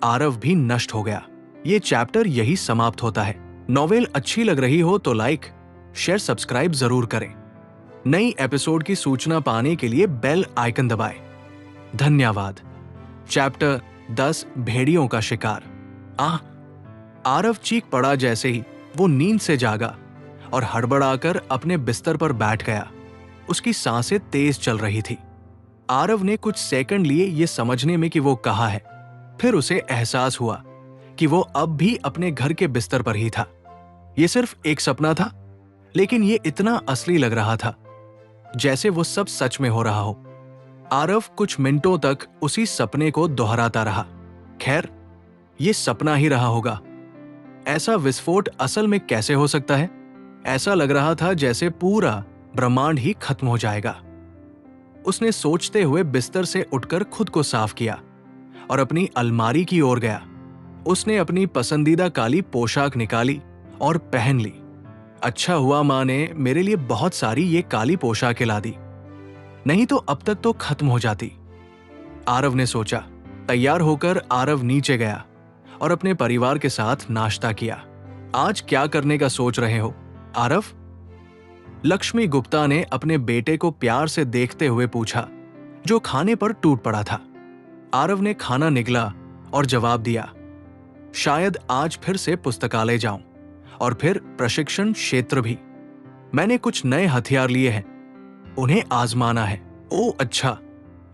आरव भी नष्ट हो गया। ये चैप्टर यही समाप्त होता है। नॉवेल अच्छी लग रही हो तो लाइक, शेयर, सब्सक्राइब जरूर करें। नई एपिसोड की सूचना पाने के लिए बेल आइकन दबाएं। धन्यवाद। चैप्टर 10 भेड़ियों का शिकार। आरव चीख पड़ा जैसे ही वो नींद से जागा और हड़बड़ाकर अपने बिस्तर पर बैठ गया। उसकी सांसें तेज चल रही थी। आरव ने कुछ सेकंड लिए ये समझने में कि वो कहाँ है। फिर उसे एहसास हुआ कि वो अब भी अपने घर के बिस्तर पर ही था। ये सिर्फ एक सपना था, लेकिन ये इतना असली लग रहा था, जैसे वो सब सच में हो रहा हो। आरव कुछ मिनटों तक उसी सपने को दोहराता रहा। खैर, ये सपना ही रहा होगा। ऐसा विस्फोट असल में कैसे हो सकता है? ऐसा लग रहा था जैसे पूरा ब्रह्मांड ही खत्म हो जाएगा। उसने सोचते हुए बिस्तर से उठकर खुद को साफ किया और अपनी अलमारी की ओर गया। उसने अपनी पसंदीदा काली पोशाक निकाली और पहन ली। अच्छा हुआ मां ने मेरे लिए बहुत सारी ये काली पोशाकें ला दी, नहीं तो अब तक तो खत्म हो जाती, आरव ने सोचा। तैयार होकर आरव नीचे गया और अपने परिवार के साथ नाश्ता किया। आज क्या करने का सोच रहे हो, आरव? लक्ष्मी गुप्ता ने अपने बेटे को प्यार से देखते हुए पूछा, जो खाने पर टूट पड़ा था। आरव ने खाना निगला और जवाब दिया, शायद आज फिर से पुस्तकालय जाऊं और फिर प्रशिक्षण क्षेत्र भी। मैंने कुछ नए हथियार लिए हैं, उन्हें आजमाना है। ओह अच्छा,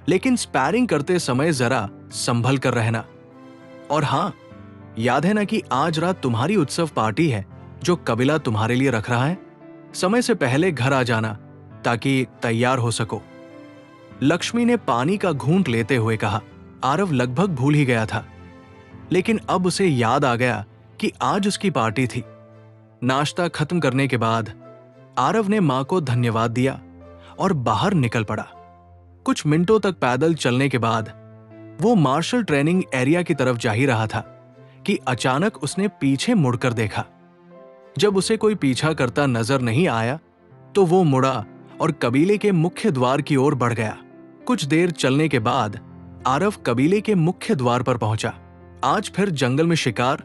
लेकिन स्पैरिंग करते समय जरा संभल कर रहना। और हां, याद है ना कि आज रात तुम्हारी उत्सव पार्टी है जो कबीला तुम्हारे लिए रख रहा है। समय से पहले घर आ जाना ताकि तैयार हो सको। लक्ष्मी ने पानी का घूंट लेते हुए कहा। आरव लगभग भूल ही गया था, लेकिन अब उसे याद आ गया कि आज उसकी पार्टी थी। नाश्ता खत्म करने के बाद आरव ने मां को धन्यवाद दिया और बाहर निकल पड़ा। कुछ मिनटों तक पैदल चलने के बाद वो मार्शल ट्रेनिंग एरिया की तरफ जा ही रहा था कि अचानक उसने पीछे मुड़कर देखा। जब उसे कोई पीछा करता नजर नहीं आया तो वो मुड़ा और कबीले के मुख्य द्वार की ओर बढ़ गया। कुछ देर चलने के बाद आरव कबीले के मुख्य द्वार पर पहुंचा। आज फिर जंगल में शिकार?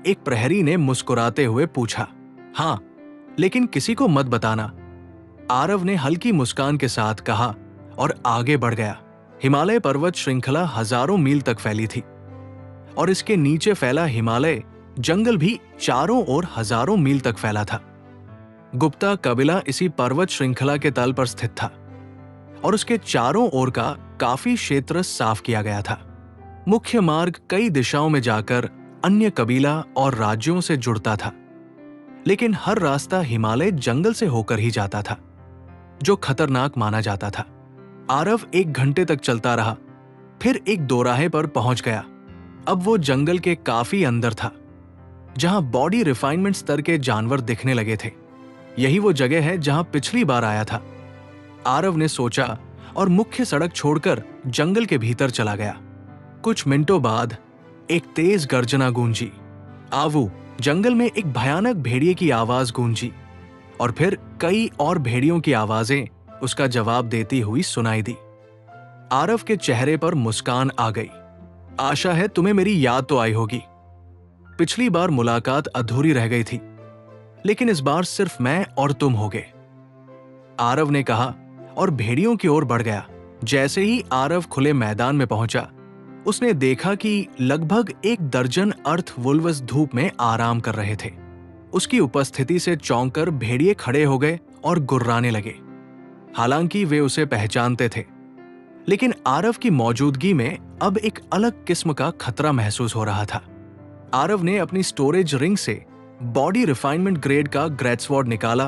एक प्रहरी ने मुस्कुराते हुए पूछा। हाँ, लेकिन किसी को मत बताना, आरव ने हल्की मुस्कान के साथ कहा और आगे बढ़ गया। हिमालय पर्वत श्रृंखला हजारों मील तक फैली थी और इसके नीचे फैला हिमालय जंगल भी चारों ओर हजारों मील तक फैला था। गुप्ता कबीला इसी पर्वत श्रृंखला के तल पर स्थित था और उसके चारों ओर का काफी क्षेत्र साफ किया गया था। मुख्य मार्ग कई दिशाओं में जाकर अन्य कबीला और राज्यों से जुड़ता था, लेकिन हर रास्ता हिमालय जंगल से होकर ही जाता था, जो खतरनाक माना जाता था। आरव 1 घंटे तक चलता रहा, फिर एक दोराहे पर पहुंच गया। अब वो जंगल के काफी अंदर था, जहां बॉडी रिफाइनमेंट स्तर के जानवर दिखने लगे थे। यही वो जगह है जहां पिछली बार आया था, आरव ने सोचा और मुख्य सड़क छोड़कर जंगल के भीतर चला गया। कुछ मिनटों बाद एक तेज गर्जना गूंजी। आवू! जंगल में एक भयानक भेड़िए की आवाज गूंजी और फिर कई और भेड़ियों की आवाजें उसका जवाब देती हुई सुनाई दी। आरव के चेहरे पर मुस्कान आ गई। आशा है तुम्हें मेरी याद तो आई होगी। पिछली बार मुलाकात अधूरी रह गई थी, लेकिन इस बार सिर्फ मैं और तुम होगे, आरव ने कहा और भेड़ियों की ओर बढ़ गया। जैसे ही आरव खुले मैदान में पहुंचा, उसने देखा कि लगभग 1 दर्जन अर्थ वुल्वस धूप में आराम कर रहे थे। उसकी उपस्थिति से चौंककर भेड़िए खड़े हो गए और गुर्राने लगे। हालांकि वे उसे पहचानते थे, लेकिन आरव की मौजूदगी में अब एक अलग किस्म का खतरा महसूस हो रहा था। आरव ने अपनी स्टोरेज रिंग से बॉडी रिफाइनमेंट ग्रेड का ग्रेट्सवॉर्ड निकाला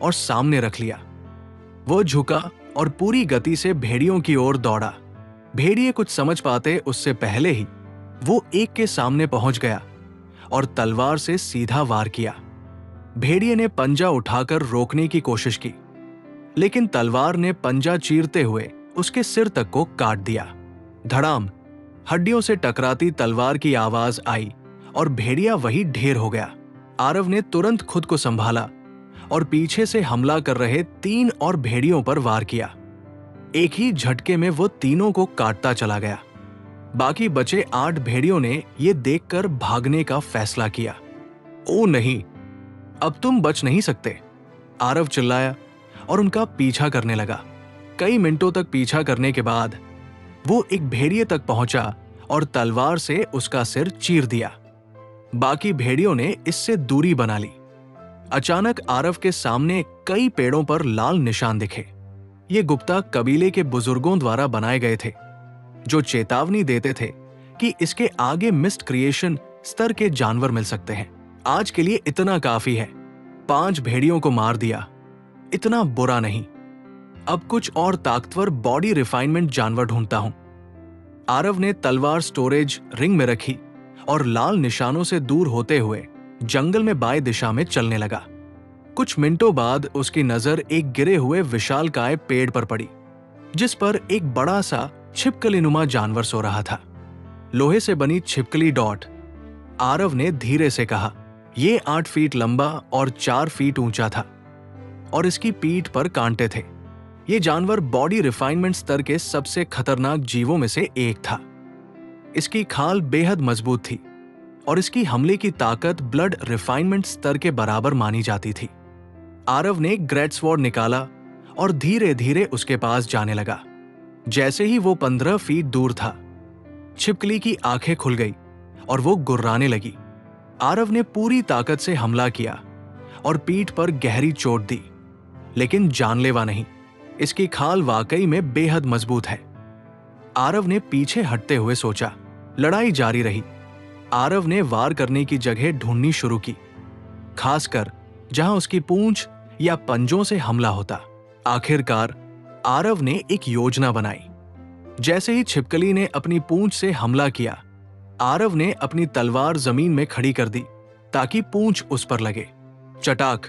और सामने रख लिया। वो झुका और पूरी गति से भेड़ियों की ओर दौड़ा। भेड़िए कुछ समझ पाते उससे पहले ही वो एक के सामने पहुंच गया और तलवार से सीधा वार किया। भेड़िए ने पंजा उठाकर रोकने की कोशिश की, लेकिन तलवार ने पंजा चीरते हुए उसके सिर तक को काट दिया। धड़ाम! हड्डियों से टकराती तलवार की आवाज आई और भेड़िया वही ढेर हो गया। आरव ने तुरंत खुद को संभाला और पीछे से हमला कर रहे 3 और भेड़ियों पर वार किया। एक ही झटके में वो तीनों को काटता चला गया। बाकी बचे 8 भेड़ियों ने ये देखकर भागने का फैसला किया। ओ नहीं, अब तुम बच नहीं सकते, आरव चिल्लाया और उनका पीछा करने लगा। कई मिनटों तक पीछा करने के बाद वो एक भेड़िए तक पहुंचा और तलवार से उसका सिर चीर दिया। बाकी भेड़ियों ने इससे दूरी बना ली। अचानक आरव के सामने कई पेड़ों पर लाल निशान दिखे। ये गुप्ता कबीले के बुजुर्गों द्वारा बनाए गए थे, जो चेतावनी देते थे कि इसके आगे मिस्ट क्रिएशन स्तर के जानवर मिल सकते हैं। आज के लिए इतना काफी है। 5 भेड़ियों को मार दिया, इतना बुरा नहीं। अब कुछ और ताकतवर बॉडी रिफाइनमेंट जानवर ढूंढता हूं। आरव ने तलवार स्टोरेज रिंग में रखी और लाल निशानों से दूर होते हुए जंगल में बाएं दिशा में चलने लगा। कुछ मिनटों बाद उसकी नजर एक गिरे हुए विशालकाय पेड़ पर पड़ी, जिस पर एक बड़ा सा छिपकलीनुमा जानवर सो रहा था। लोहे से बनी छिपकली डॉट, आरव ने धीरे से कहा। यह 8 फीट लंबा और 4 फीट ऊंचा था और इसकी पीठ पर कांटे थे। यह जानवर बॉडी रिफाइनमेंट स्तर के सबसे खतरनाक जीवों में से एक था। इसकी खाल बेहद मजबूत थी और इसकी हमले की ताकत ब्लड रिफाइनमेंट स्तर के बराबर मानी जाती थी। आरव ने ग्रेट्सवॉर्ड निकाला और धीरे धीरे उसके पास जाने लगा। जैसे ही वो 15 फीट दूर था, छिपकली की आंखें खुल गई और वो गुर्राने लगी। आरव ने पूरी ताकत से हमला किया और पीठ पर गहरी चोट दी, लेकिन जानलेवा नहीं। इसकी खाल वाकई में बेहद मजबूत है। आरव ने पीछे हटते हुए सोचा। लड़ाई जारी रही। आरव ने वार करने की जगह ढूंढनी शुरू की, खासकर जहां उसकी पूंछ या पंजों से हमला होता। आखिरकार आरव ने एक योजना बनाई। जैसे ही छिपकली ने अपनी पूंछ से हमला किया, आरव ने अपनी तलवार जमीन में खड़ी कर दी ताकि पूंछ उस पर लगे। चटाक,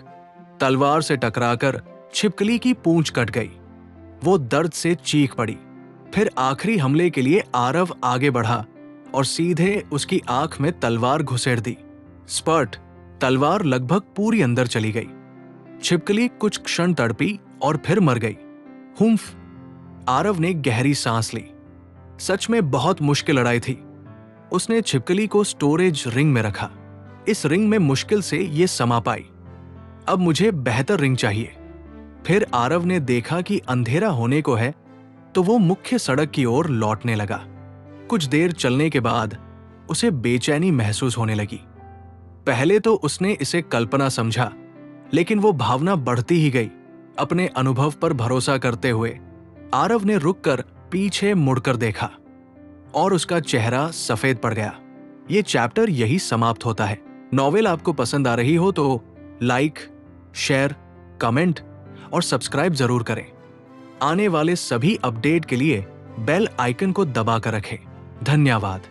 तलवार से टकराकर छिपकली की पूंछ कट गई। वो दर्द से चीख पड़ी। फिर आखिरी हमले के लिए आरव आगे बढ़ा और सीधे उसकी आंख में तलवार घुसेड़ दी। स्पर्ट, तलवार लगभग पूरी अंदर चली गई। छिपकली कुछ क्षण तड़पी और फिर मर गई। हुम्फ, आरव ने गहरी सांस ली। सच में बहुत मुश्किल लड़ाई थी। उसने छिपकली को स्टोरेज रिंग में रखा। इस रिंग में मुश्किल से ये समा पाई। अब मुझे बेहतर रिंग चाहिए। फिर आरव ने देखा कि अंधेरा होने को है, तो वो मुख्य सड़क की ओर लौटने लगा। कुछ देर चलने के बाद उसे बेचैनी महसूस होने लगी। पहले तो उसने इसे कल्पना समझा, लेकिन वो भावना बढ़ती ही गई। अपने अनुभव पर भरोसा करते हुए आरव ने रुककर पीछे मुड़कर देखा और उसका चेहरा सफेद पड़ गया। ये चैप्टर यही समाप्त होता है। नॉवेल आपको पसंद आ रही हो तो लाइक, शेयर, कमेंट और सब्सक्राइब जरूर करें। आने वाले सभी अपडेट के लिए बेल आइकन को दबाकर रखें। धन्यवाद।